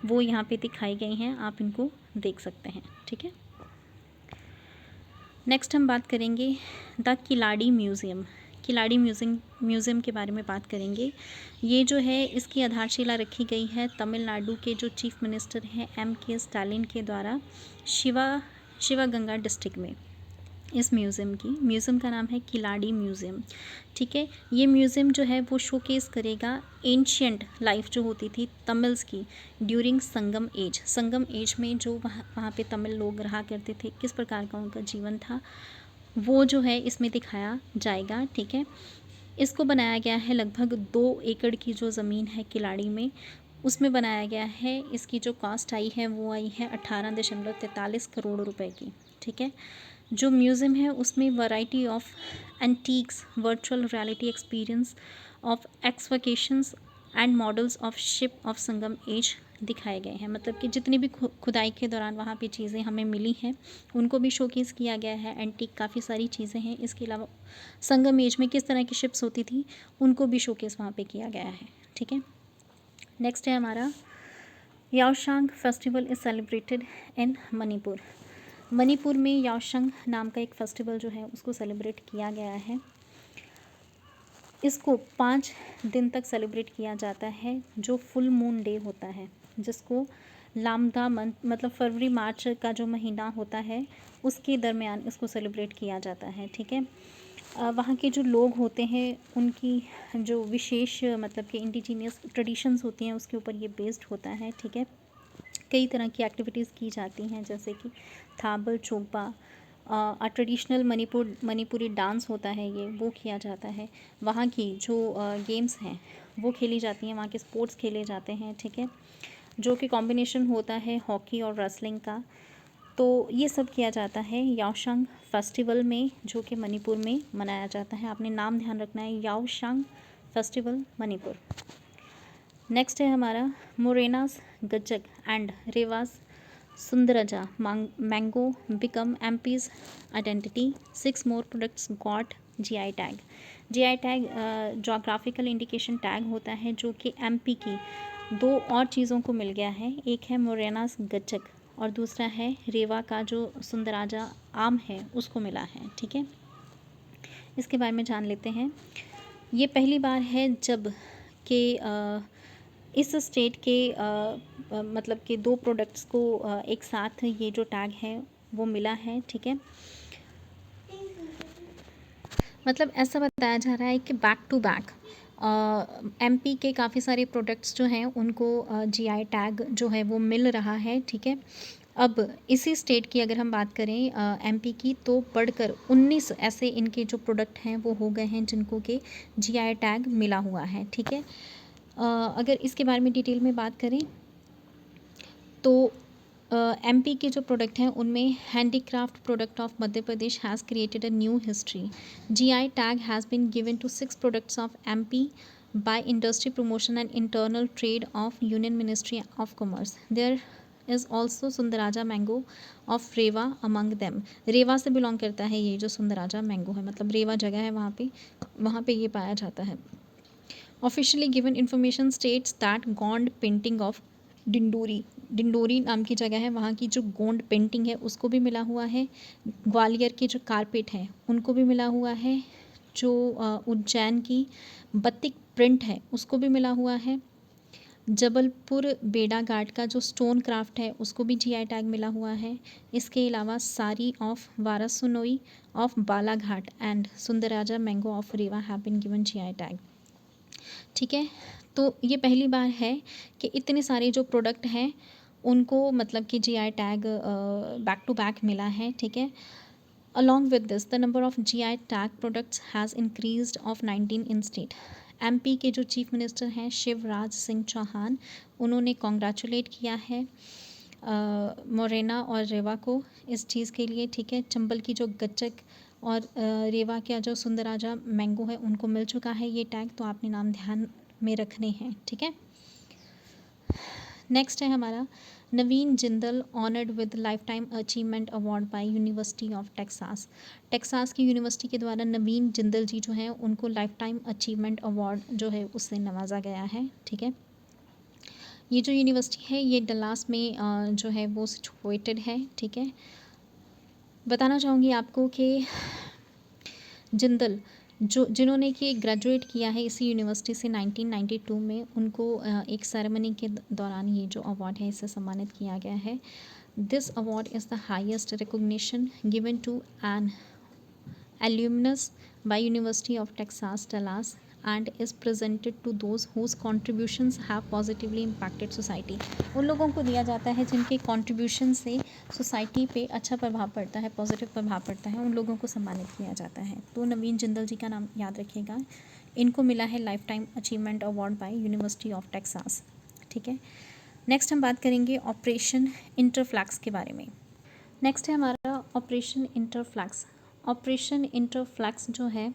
वो यहाँ पे दिखाई गई हैं, आप इनको देख सकते हैं। ठीक है, नेक्स्ट हम बात करेंगे the Khiladi museum. Khiladi museum के बारे में बात करेंगे। ये जो है इसकी आधारशिला रखी गई है तमिलनाडु के जो चीफ मिनिस्टर हैं MK स्टालिन के द्वारा शिवगंगा डिस्ट्रिक्ट में। इस म्यूज़ियम का नाम है किलाड़ी म्यूज़ियम। ठीक है, ये म्यूज़ियम जो है वो शोकेस करेगा एंशियंट लाइफ जो होती थी तमिल्स की ड्यूरिंग संगम एज में, जो वहाँ पे तमिल लोग रहा करते थे, किस प्रकार का उनका जीवन था, वो जो है इसमें दिखाया जाएगा। ठीक है, इसको बनाया गया है लगभग 2 एकड़ की जो ज़मीन है किलाड़ी में, उसमें बनाया गया है। इसकी जो कॉस्ट आई है वो आई है 18.43 करोड़ रुपए की। ठीक है, जो म्यूज़ियम है उसमें variety of antiques, virtual reality experience of excavations and models of ship of Sangam age दिखाए गए हैं। मतलब कि जितनी भी खुदाई के दौरान वहाँ पे चीज़ें हमें मिली हैं उनको भी शोकेस किया गया है। एंटीक काफ़ी सारी चीज़ें हैं। इसके अलावा संगम एज में किस तरह की शिप्स होती थी उनको भी शोकेस वहाँ पे किया गया है। ठीक है, नेक्स्ट है हमारा Yaoshang festival is celebrated in Manipur. Manipur में याओशंग नाम का एक फेस्टिवल जो है उसको सेलिब्रेट किया गया है। इसको 5 दिन तक सेलिब्रेट किया जाता है, जो फुल मून डे होता है, जिसको लामदा मंथ मतलब फरवरी मार्च का जो महीना होता है उसके दरमियान इसको सेलिब्रेट किया जाता है। ठीक है, वहाँ के जो लोग होते हैं उनकी जो विशेष मतलब कि इंडिजीनियस ट्रेडिशंस होती हैं उसके ऊपर ये बेस्ड होता है। ठीक है, कई तरह की एक्टिविटीज़ की जाती हैं, जैसे कि थाबल चोगबा, ट्रेडिशनल मणिपुरी डांस होता है, ये वो किया जाता है। वहाँ की जो गेम्स हैं वो खेली जाती हैं, वहाँ के स्पोर्ट्स खेले जाते हैं। ठीक है, जो कि कॉम्बिनेशन होता है हॉकी और रेसलिंग का। तो ये सब किया जाता है याओशंग फेस्टिवल में, जो कि मणिपुर में मनाया जाता है। आपने नाम ध्यान रखना है, याओशंग फेस्टिवल मणिपुर। नेक्स्ट है हमारा Morena's gajak and Rewa's Sundarajah mango become MP's identity. 6 more products got GI tag. GI tag geographical indication tag होता है जो कि एमपी की दो और चीज़ों को मिल गया है। एक है मोरेनास गच्चक और दूसरा है रेवा का जो सुंदराजा आम है उसको मिला है। ठीक है, इसके बारे में जान लेते हैं। ये पहली बार है जब कि इस स्टेट के मतलब कि दो प्रोडक्ट्स को एक साथ ये जो टैग है वो मिला है। ठीक है, मतलब ऐसा बताया जा रहा है कि बैक टू बैक एमपी के काफ़ी सारे प्रोडक्ट्स जो हैं उनको जीआई टैग जो है वो मिल रहा है। ठीक है, अब इसी स्टेट की अगर हम बात करें एमपी की, तो बढ़कर 19 ऐसे इनके जो प्रोडक्ट हैं वो हो गए हैं जिनको कि जीआई टैग मिला हुआ है। ठीक है, अगर इसके बारे में डिटेल में बात करें तो एमपी के जो प्रोडक्ट हैं उनमें handicraft product of Madhya Pradesh has created a new history. GI tag has been given to 6 products of MP by industry promotion and internal trade of union ministry of commerce. There is also Sundaraja mango of Rewa among them. Rewa से बिलोंग करता है ये जो सुंदराजा मैंगो है, मतलब रेवा जगह है वहाँ पे ये पाया जाता है। Officially given information states that Gond painting of Dindori नाम की जगह है, वहाँ की जो गोंड पेंटिंग है उसको भी मिला हुआ है। ग्वालियर के जो कारपेट हैं उनको भी मिला हुआ है। जो उज्जैन की बत्तिक प्रिंट है उसको भी मिला हुआ है। जबलपुर बेड़ा घाट का जो स्टोन क्राफ्ट है उसको भी जीआई टैग मिला हुआ है। इसके अलावा sari of Warasiwni of Balaghat and Sundaraja mango of Rewa have been given GI tag. ठीक है, तो ये पहली बार है कि इतने सारे जो प्रोडक्ट हैं उनको मतलब कि GI tag back to back मिला है। ठीक है, along with this the number of GI tag products has increased of 19 in state. MP के जो चीफ मिनिस्टर हैं शिवराज सिंह चौहान, उन्होंने कॉन्ग्रेचुलेट किया है मोरेना और रेवा को इस चीज़ के लिए। ठीक है, चंबल की जो गच्चक और रेवा का जो सुंदराजा मैंगो है उनको मिल चुका है ये टैग, तो आपने नाम ध्यान में रखने हैं। ठीक है, नेक्स्ट है हमारा Naveen Jindal honoured with life time achievement award by university of Texas. Texas की यूनिवर्सिटी के द्वारा नवीन जिंदल जी जो हैं उनको लाइफ टाइम अचीवमेंट अवार्ड जो है उससे नवाजा गया है। ठीक है, ये जो यूनिवर्सिटी है ये डलास में जो है वो सिचुएटेड है। ठीक है, बताना चाहूँगी आपको कि जिंदल जिन्होंने कि ग्रेजुएट किया है इसी यूनिवर्सिटी से 1992 में, उनको एक सेरेमनी के दौरान ये जो अवार्ड है इससे सम्मानित किया गया है। This award is the highest recognition given to an alumnus by University of Texas Dallas and is presented to those whose contributions have positively impacted society। उन लोगों को दिया जाता है जिनके contribution से सोसाइटी पे अच्छा प्रभाव पड़ता है, पॉजिटिव प्रभाव पड़ता है, उन लोगों को सम्मानित किया जाता है। तो नवीन जिंदल जी का नाम याद रखिएगा, इनको मिला है life time achievement award by university of Texas. ठीक है, नेक्स्ट हम बात करेंगे ऑपरेशन इंटरफ्लैक्स के बारे में। नेक्स्ट है हमारा ऑपरेशन इंटरफ्लैक्स। ऑपरेशन इंटरफ्लैक्स जो है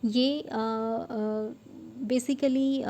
ये बेसिकली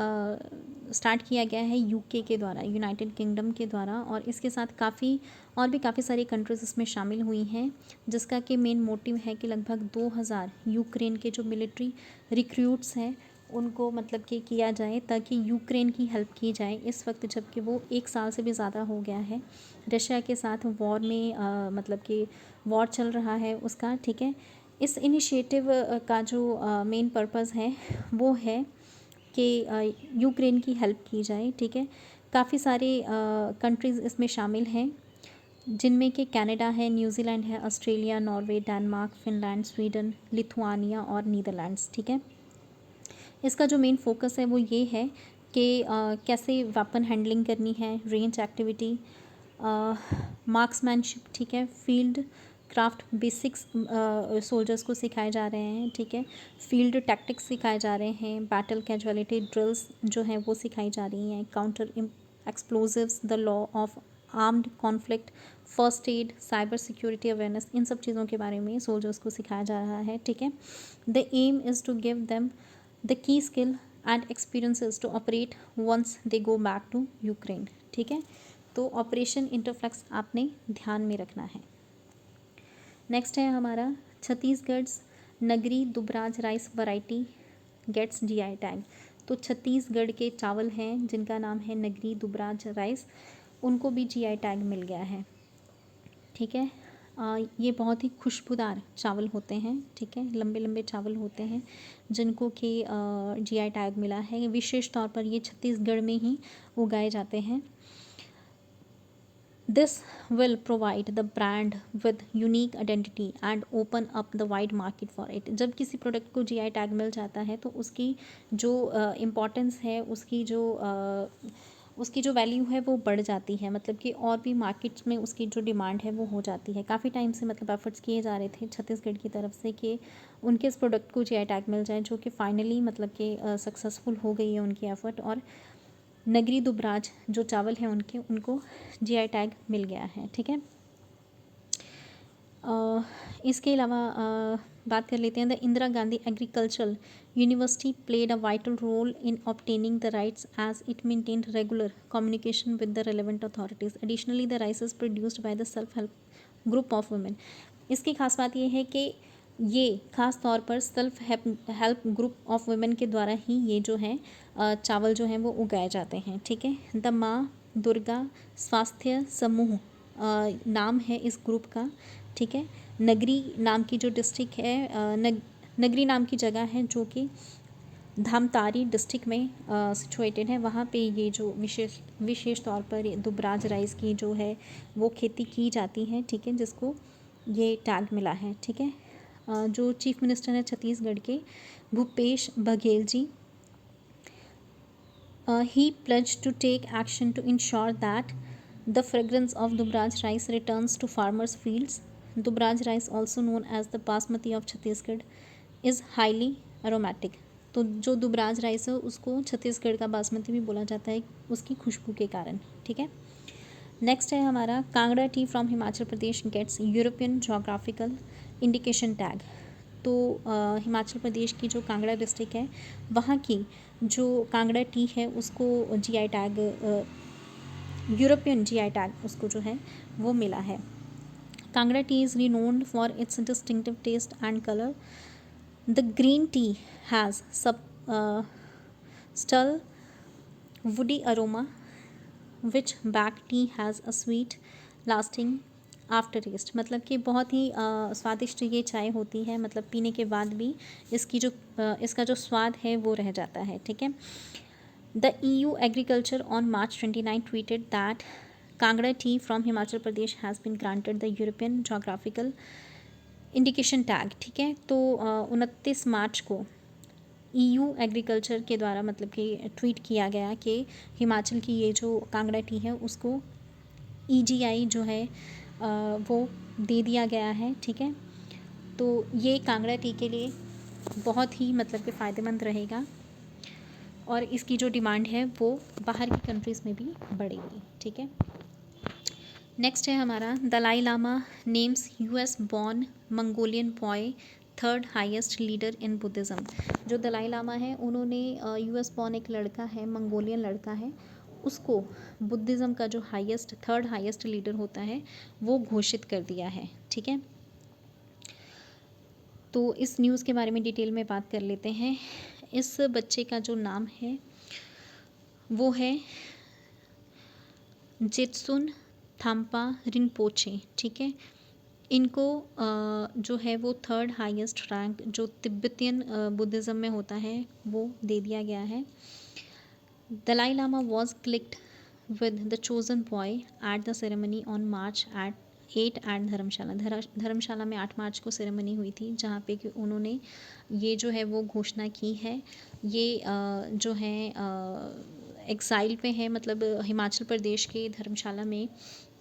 स्टार्ट किया गया है यूके के द्वारा, यूनाइटेड किंगडम के द्वारा, और इसके साथ काफ़ी सारी कंट्रीज़ इसमें शामिल हुई हैं, जिसका कि मेन मोटिव है कि लगभग 2000 यूक्रेन के जो मिलिट्री रिक्रूट्स हैं उनको मतलब कि किया जाए ताकि यूक्रेन की हेल्प की जाए इस वक्त जबकि वो 1 साल से भी ज़्यादा हो गया है रशिया के साथ वॉर में, मतलब कि वॉर चल रहा है उसका। ठीक है, इस इनिशिएटिव का जो मेन पर्पस है वो है कि यूक्रेन की हेल्प की जाए। ठीक है, काफ़ी सारे कंट्रीज़ इसमें शामिल हैं जिनमें कि कनाडा है, न्यूजीलैंड है, Australia, Norway, Denmark, Finland, Sweden, Lithuania और नीदरलैंड्स। ठीक है, इसका जो मेन फोकस है वो ये है कि कैसे वेपन हैंडलिंग करनी है, रेंज एक्टिविटी, मार्क्समैनशिप, ठीक है, फील्ड क्राफ्ट बेसिक्स सोल्जर्स को सिखाए जा रहे हैं। ठीक है, फील्ड टैक्टिक्स सिखाए जा रहे हैं, बैटल कैजुअलिटी ड्रिल्स जो हैं वो सिखाई जा रही हैं, counter explosives, the law of armed conflict, first aid, cyber security awareness, इन सब चीज़ों के बारे में सोल्जर्स को सिखाया जा रहा है। ठीक है, the aim is to give them the key skill and experiences to operate once they go back to Ukraine. ठीक है, तो ऑपरेशन इंटरफ्लैक्स आपने ध्यान में रखना है। नेक्स्ट है हमारा Chhattisgarh Nagri Dubraj rice variety gets GI tag. तो छत्तीसगढ़ के चावल हैं जिनका नाम है नगरी दुबराज राइस, उनको भी जीआई टैग मिल गया है। ठीक है, ये बहुत ही खुशबूदार चावल होते हैं। ठीक है, लंबे लंबे चावल होते हैं जिनको कि जीआई टैग मिला है। विशेष तौर पर ये छत्तीसगढ़ में ही उगाए जाते हैं। This will provide the brand with unique identity and open up the wide market for it। जब किसी प्रोडक्ट को जीआई टैग मिल जाता है तो उसकी जो इम्पोर्टेंस है, उसकी जो वैल्यू है वो बढ़ जाती है, मतलब कि और भी मार्केट्स में उसकी जो डिमांड है वो हो जाती है। काफ़ी टाइम से मतलब एफर्ट्स किए जा रहे थे छत्तीसगढ़ की तरफ से कि उनके इस प्रोडक्ट को जीआई टैग मिल जाए, जो कि फाइनली मतलब कि सक्सेसफुल हो गई है उनकी एफर्ट, और नगरी दुबराज जो चावल हैं उनको जीआई टैग मिल गया है। ठीक है, इसके अलावा बात कर लेते हैं। The Indira Gandhi agricultural university played a vital role in obtaining the rights as it maintained regular communication with the relevant authorities. Additionally the rice is produced by the self help group of women. इसकी खास बात यह है कि ये ख़ास तौर पर self help group of women के द्वारा ही ये जो है चावल जो हैं वो उगाए जाते हैं। ठीक है, द माँ दुर्गा स्वास्थ्य समूह नाम है इस ग्रुप का। ठीक है, नगरी नाम की जो डिस्ट्रिक्ट है, नगरी नाम की जगह है जो कि धामतारी डिस्ट्रिक्ट में सिचुएटेड है। वहाँ पे ये जो विशेष तौर पर दुबराज राइस की जो है वो खेती की जाती है। ठीक है, जिसको ये टैग मिला है। ठीक है, जो चीफ मिनिस्टर हैं छत्तीसगढ़ के Bhupesh Baghel ji, he pledged to take action to ensure that the fragrance of Dubraj rice returns to farmers' fields. Dubraj rice, also known as the Basmati of Chhattisgarh, is highly aromatic। तो जो दुबराज राइस है उसको छत्तीसगढ़ का बासमती भी बोला जाता है उसकी खुशबू के कारण। ठीक है, नेक्स्ट है हमारा Kangra tea from Himachal Pradesh gets European geographical indication tag. तो हिमाचल प्रदेश की जो कांगड़ा डिस्ट्रिक्ट है वहाँ की जो कांगड़ा टी है उसको GI tag, European GI tag उसको जो है वो मिला है। Kangra tea is renowned for its distinctive taste and colour. The green tea has subtle woody aroma which black tea has a sweet lasting aftertaste. मतलब कि बहुत ही स्वादिष्ट ये चाय होती है, मतलब पीने के बाद भी इसका जो स्वाद है वो रह जाता है। ठीक है, the EU agriculture on March 29 tweeted that Kangra tea from Himachal Pradesh has been granted the European geographical indication tag. ठीक है, तो 29 मार्च को EU एग्रीकल्चर के द्वारा मतलब कि ट्वीट किया गया कि हिमाचल की ये जो कांगड़ा टी है उसको EGI जो है वो दे दिया गया है। ठीक है, तो ये कांगड़ा टी के लिए बहुत ही मतलब कि फ़ायदेमंद रहेगा और इसकी जो डिमांड है वो बाहर की कंट्रीज़ में भी बढ़ेगी। ठीक है, नेक्स्ट है हमारा Dalai Lama names US born Mongolian boy third highest leader in Buddhism. जो दलाई लामा है उन्होंने US बॉर्न एक लड़का है, मंगोलियन लड़का है, उसको बुद्धिज़्म का जो थर्ड हाईएस्ट लीडर होता है वो घोषित कर दिया है। ठीक है, तो इस न्यूज़ के बारे में डिटेल में बात कर लेते हैं। इस बच्चे का जो नाम है वो है जेत्सुन थाम्पा रिनपोचे। ठीक है, इनको जो है वो थर्ड हाईएस्ट रैंक जो तिब्बतियन बुद्धिज़्म में होता है वो दे दिया गया है। Dalai Lama was clicked with the chosen boy at the ceremony on March 8 at Dharamshala. Dharamshala में 8 मार्च को सेरेमनी हुई थी जहाँ पे कि उन्होंने ये जो है वो घोषणा की है। ये जो है एग्ज़ाइल पे है, मतलब हिमाचल प्रदेश के धर्मशाला में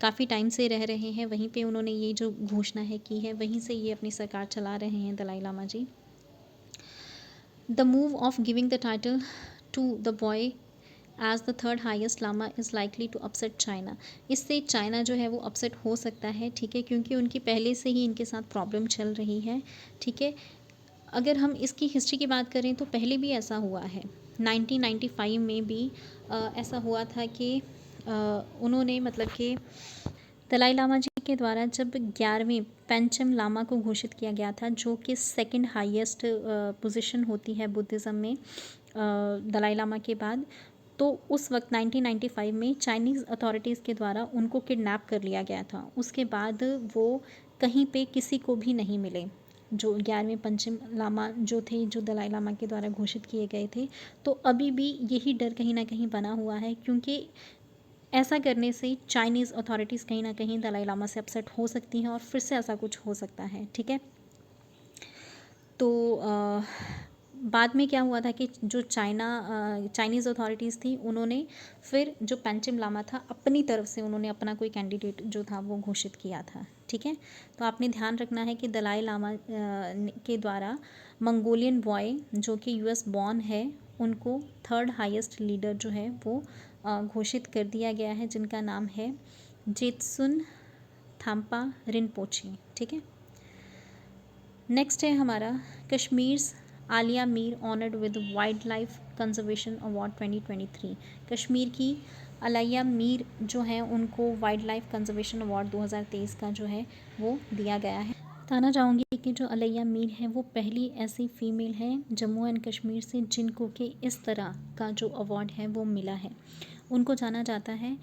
काफ़ी टाइम से रह रहे हैं, वहीं पे उन्होंने ये जो घोषणा है की है, वहीं से ये अपनी सरकार चला रहे हैं Dalai Lama ji. The move of giving the title to the boy as the third highest lama is likely to upset China. इससे चाइना जो है वो अपसेट हो सकता है। ठीक है, क्योंकि उनकी पहले से ही इनके साथ प्रॉब्लम चल रही है। ठीक है, अगर हम इसकी हिस्ट्री की बात करें तो पहले भी ऐसा हुआ है। 1995 में भी ऐसा हुआ था कि उन्होंने मतलब कि दलाई लामा जी के द्वारा जब 11वें पेंचम लामा को घोषित किया गया था, जो कि सेकंड हाईएस्ट पोजीशन होती है बुद्धिज़्म में दलाई लामा के बाद, तो उस वक्त 1995 में चाइनीज़ अथॉरिटीज़ के द्वारा उनको किडनैप कर लिया गया था। उसके बाद वो कहीं पे किसी को भी नहीं मिले, जो 11वें पंचम लामा जो थे, जो दलाई लामा के द्वारा घोषित किए गए थे। तो अभी भी यही डर कहीं ना कहीं बना हुआ है, क्योंकि ऐसा करने से चाइनीज़ अथॉरिटीज़ कहीं ना कहीं दलाई लामा से अपसेट हो सकती हैं और फिर से ऐसा कुछ हो सकता है। ठीक है, तो बाद में क्या हुआ था कि जो चाइनीज़ अथॉरिटीज़ थी, उन्होंने फिर जो पेंचम लामा था अपनी तरफ से उन्होंने अपना कोई कैंडिडेट जो था वो घोषित किया था। ठीक है, तो आपने ध्यान रखना है कि दलाई लामा के द्वारा मंगोलियन बॉय जो कि यूएस बॉर्न है, उनको थर्ड हाईएस्ट लीडर जो है वो घोषित कर दिया गया है, जिनका नाम है जेत्सुन थाम्पा रिनपोचे। ठीक है, नेक्स्ट है हमारा Kashmir's Alia Mir honoured with wild life conservation award 2023। Kashmir की आलिया मीर जो है उनको वाइल्ड लाइफ कंजर्वेशन अवार्ड 2023 का जो है वो दिया गया है। बताना चाहूँगी कि जो आलिया मीर है वो पहली ऐसी फीमेल है जम्मू एंड कश्मीर से जिनको कि इस तरह का जो अवार्ड है वो मिला है। उनको जाना जाता है,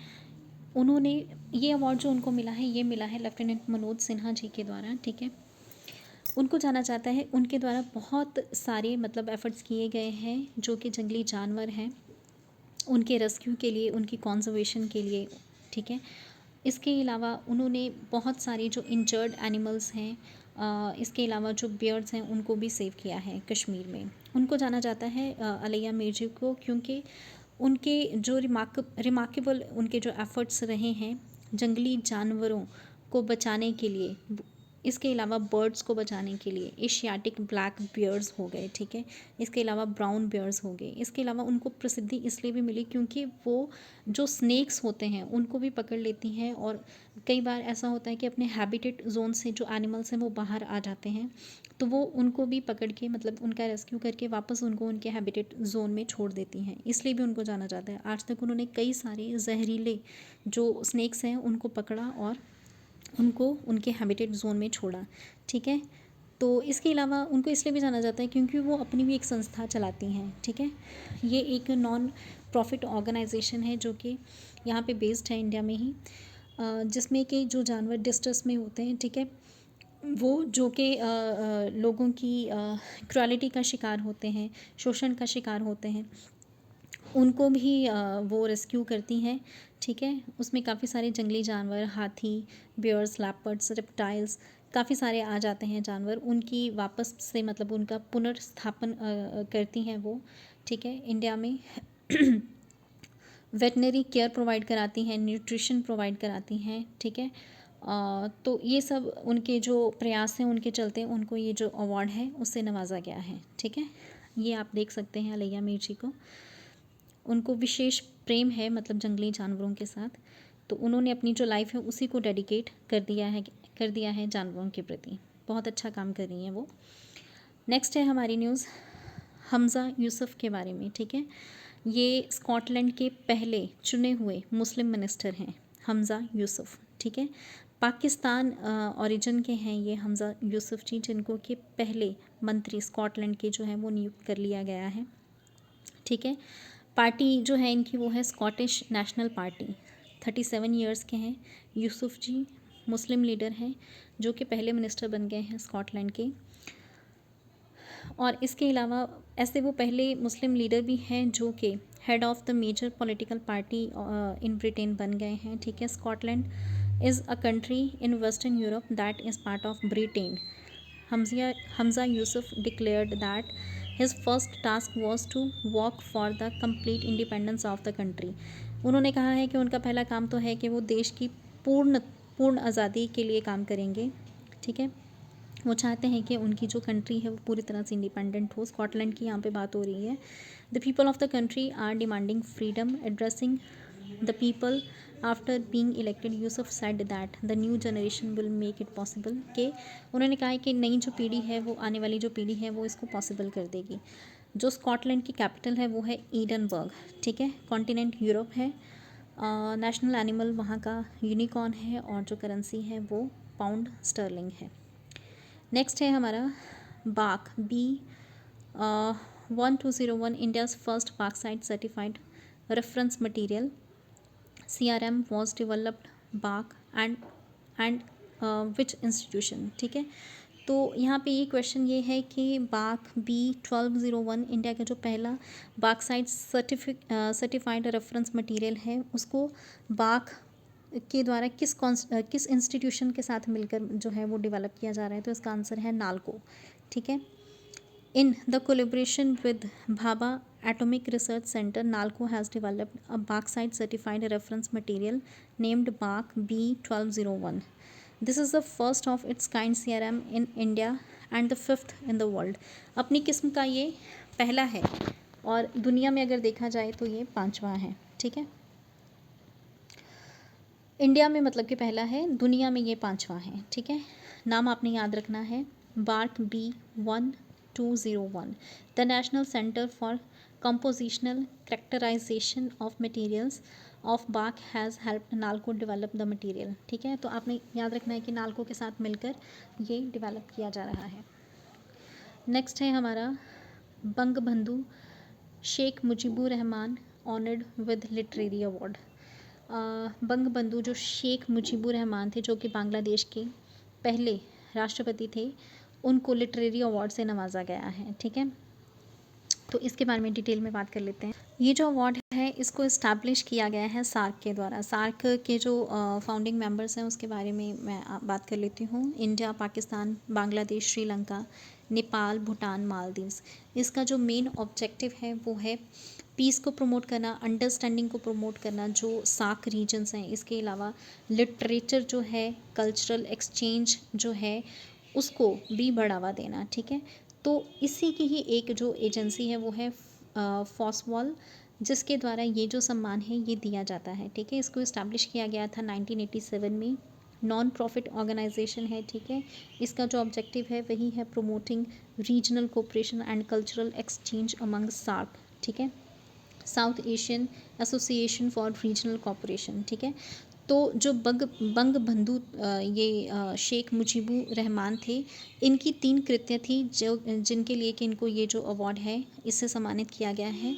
उन्होंने ये अवार्ड जो उनको मिला है ये मिला है लेफ्टिनेंट मनोज सिन्हा जी के द्वारा। ठीक है, उनको जाना जाता है, उनके द्वारा बहुत सारे मतलब एफ़र्ट्स किए गए हैं जो कि जंगली जानवर हैं उनके रेस्क्यू के लिए, उनकी कंजर्वेशन के लिए। ठीक है, इसके अलावा उन्होंने बहुत सारे जो इंजर्ड एनिमल्स हैं, इसके अलावा जो बियर्ड्स हैं उनको भी सेव किया है कश्मीर में। उनको जाना जाता है आलिया मीर जी को, क्योंकि उनके जो रिमार्केबल उनके जो एफ़र्ट्स रहे हैं जंगली जानवरों को बचाने के लिए, इसके अलावा बर्ड्स को बचाने के लिए। एशियाटिक ब्लैक बियर्स हो गए, ठीक है, इसके अलावा ब्राउन बियर्स हो गए। इसके अलावा उनको प्रसिद्धि इसलिए भी मिली क्योंकि वो जो स्नेक्स होते हैं उनको भी पकड़ लेती हैं, और कई बार ऐसा होता है कि अपने हैबिटेट जोन से जो एनिमल्स हैं वो बाहर आ जाते हैं, तो वो उनको भी पकड़ के मतलब उनका रेस्क्यू करके वापस उनको उनके हैबिटेट जोन में छोड़ देती हैं, इसलिए भी उनको जाना जाता है। आज तक उन्होंने कई सारे जहरीले जो स्नेक्स हैं उनको पकड़ा और उनको उनके हैबिटेट जोन में छोड़ा। ठीक है, तो इसके अलावा उनको इसलिए भी जाना जाता है क्योंकि वो अपनी भी एक संस्था चलाती हैं। ठीक है, ये एक नॉन प्रॉफिट ऑर्गेनाइजेशन है जो कि यहाँ पे बेस्ड है इंडिया में ही, जिसमें कि जो जानवर डिस्ट्रेस में होते हैं, ठीक है, वो जो कि लोगों की क्रुएलिटी का शिकार होते हैं, शोषण का शिकार होते हैं, उनको भी वो रेस्क्यू करती हैं। ठीक है, उसमें काफ़ी सारे जंगली जानवर, हाथी, बियर्स, लैपर्ड्स, रेप्टाइल्स, काफ़ी सारे आ जाते हैं जानवर, उनकी वापस से मतलब उनका पुनर्स्थापन करती हैं वो। ठीक है, इंडिया में वेटनरी केयर प्रोवाइड कराती हैं, न्यूट्रिशन प्रोवाइड कराती हैं। ठीक है, तो ये सब उनके जो प्रयास हैं उनके चलते उनको ये जो अवार्ड है उससे नवाजा गया है। ठीक है, ये आप देख सकते हैं आलिया मीर जी को, उनको विशेष प्रेम है मतलब जंगली जानवरों के साथ, तो उन्होंने अपनी जो लाइफ है उसी को डेडिकेट कर दिया है जानवरों के प्रति। बहुत अच्छा काम कर रही हैं वो। नेक्स्ट है हमारी न्यूज़ हमज़ा यूसुफ के बारे में। ठीक है, ये स्कॉटलैंड के पहले चुने हुए मुस्लिम मिनिस्टर हैं हमज़ा यूसुफ। ठीक है, पाकिस्तान ओरिजिन के हैं ये हमज़ा यूसुफ जी, जिनको कि पहले मंत्री स्कॉटलैंड के जो हैं वो नियुक्त कर लिया गया है। ठीक है, पार्टी जो है इनकी वो है स्कॉटिश नेशनल पार्टी। 37 ईयर्स के हैं यूसुफ जी, मुस्लिम लीडर हैं जो कि पहले मिनिस्टर बन गए हैं स्कॉटलैंड के। और इसके अलावा ऐसे वो पहले मुस्लिम लीडर भी हैं जो कि head of the major political party in Britain बन गए हैं। ठीक है, Scotland is a country in western Europe that is part of Britain. Humza Yousaf declared that his first task was to work for the complete independence of the country. उन्होंने कहा है कि उनका पहला काम तो है कि वो देश की पूर्ण आज़ादी के लिए काम करेंगे। ठीक है, वो चाहते हैं कि उनकी जो कंट्री है वो पूरी तरह से इंडिपेंडेंट हो। स्कॉटलैंड की यहाँ पे बात हो रही है। The people of the country are demanding freedom, addressing the people after being elected. Yusuf said that the new generation will make it possible. कि उन्होंने कहा है कि नई जो पीढ़ी है वो, आने वाली जो पीढ़ी है वो इसको पॉसिबल कर देगी। जो स्कॉटलैंड की कैपिटल है वो है एडनबर्ग। ठीक है, कॉन्टिनेंट यूरोप है। नेशनल एनिमल वहाँ का यूनिकॉर्न है और जो करेंसी है वो पाउंड स्टर्लिंग है। नेक्स्ट है हमारा बाक B1201 India's first bauxite certified reference material CRM was developed बाक एंड विच इंस्टीट्यूशन। ठीक है, तो यहाँ पे ये क्वेश्चन ये है कि बाक B1201 इंडिया का जो पहला बाक्साइट सर्टिफाइड रेफरेंस मटेरियल है उसको बाक के द्वारा किस इंस्टीट्यूशन के साथ मिलकर जो है वो डेवलप किया जा रहा है, तो इसका आंसर है नालको। ठीक है, in the collaboration with Bhabha atomic research centre NALCO has developed a bauxite certified reference material named बाक B1201। This is the first of its kind CRM in India and the fifth in the world. अपनी किस्म का ये पहला है और दुनिया में अगर देखा जाए तो ये 5वां है। ठीक है, इंडिया में मतलब कि पहला है, दुनिया में ये 5वां है। ठीक है, नाम आपने याद रखना है BARC B1201। The national centre for compositional characterization of materials of BARC has helped NALCO develop the material. ठीक है, तो आपने याद रखना है कि नालको के साथ मिलकर ये डेवलप किया जा रहा है। नेक्स्ट है हमारा Bangabandhu Sheikh Mujibur Rahman honoured with literary award. Bangabandhu जो शेख मुजीबुर रहमान थे जो कि बांग्लादेश के पहले राष्ट्रपति थे, उनको लिटरेरी अवार्ड से नवाजा गया है। ठीक है, तो इसके बारे में डिटेल में बात कर लेते हैं। ये जो अवार्ड है इसको इस्टेब्लिश किया गया है सार्क के द्वारा। सार्क के जो फाउंडिंग मेंबर्स हैं उसके बारे में मैं बात कर लेती हूँ। इंडिया, पाकिस्तान, बांग्लादेश, श्रीलंका, नेपाल, भूटान, मालदीव्स। इसका जो मेन ऑब्जेक्टिव है वो है पीस को प्रमोट करना, अंडरस्टैंडिंग को प्रमोट करना जो सार्क रीजन्स हैं। इसके अलावा लिटरेचर जो है, कल्चरल एक्सचेंज जो है उसको भी बढ़ावा देना। ठीक है, तो इसी की ही एक जो एजेंसी है वो है फॉसवॉल, जिसके द्वारा ये जो सम्मान है ये दिया जाता है। ठीक है, इसको इस्टेब्लिश किया गया था 1987 में। नॉन प्रॉफिट ऑर्गेनाइजेशन है। ठीक है, इसका जो ऑब्जेक्टिव है वही है promoting regional cooperation and cultural exchange among SAARC. ठीक है, South Asian Association for Regional Cooperation. ठीक है, तो जो बंग बंधु ये शेख मुजीबुर रहमान थे, इनकी 3 कृत्य थी जो जिनके लिए कि इनको ये जो अवार्ड है इससे सम्मानित किया गया है।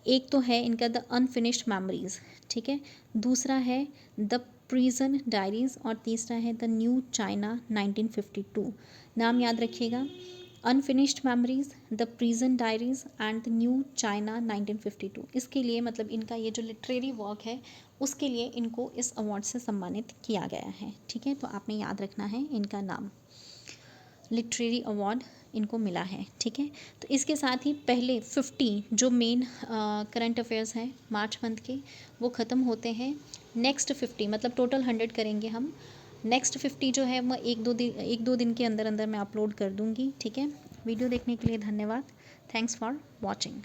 एक तो है इनका द अनफिनिश्ड मेमोरीज़। ठीक है, दूसरा है द प्रिजन डायरीज़ और तीसरा है द न्यू चाइना 1952। नाम याद रखिएगा, unfinished memories, the prison diaries and the new China 1952। इसके लिए मतलब इनका ये जो लिटरेरी वर्क है उसके लिए इनको इस अवार्ड से सम्मानित किया गया है। ठीक है, तो आपने याद रखना है इनका नाम, लिटरेरी अवार्ड इनको मिला है। ठीक है, तो इसके साथ ही पहले 50 जो मेन करंट अफेयर्स हैं मार्च मंथ के वो ख़त्म होते हैं। नेक्स्ट 50 मतलब टोटल 100 करेंगे हम। नेक्स्ट 50 जो है मैं एक दो दिन के अंदर अंदर मैं अपलोड कर दूँगी। ठीक है, वीडियो देखने के लिए धन्यवाद। Thanks for watching.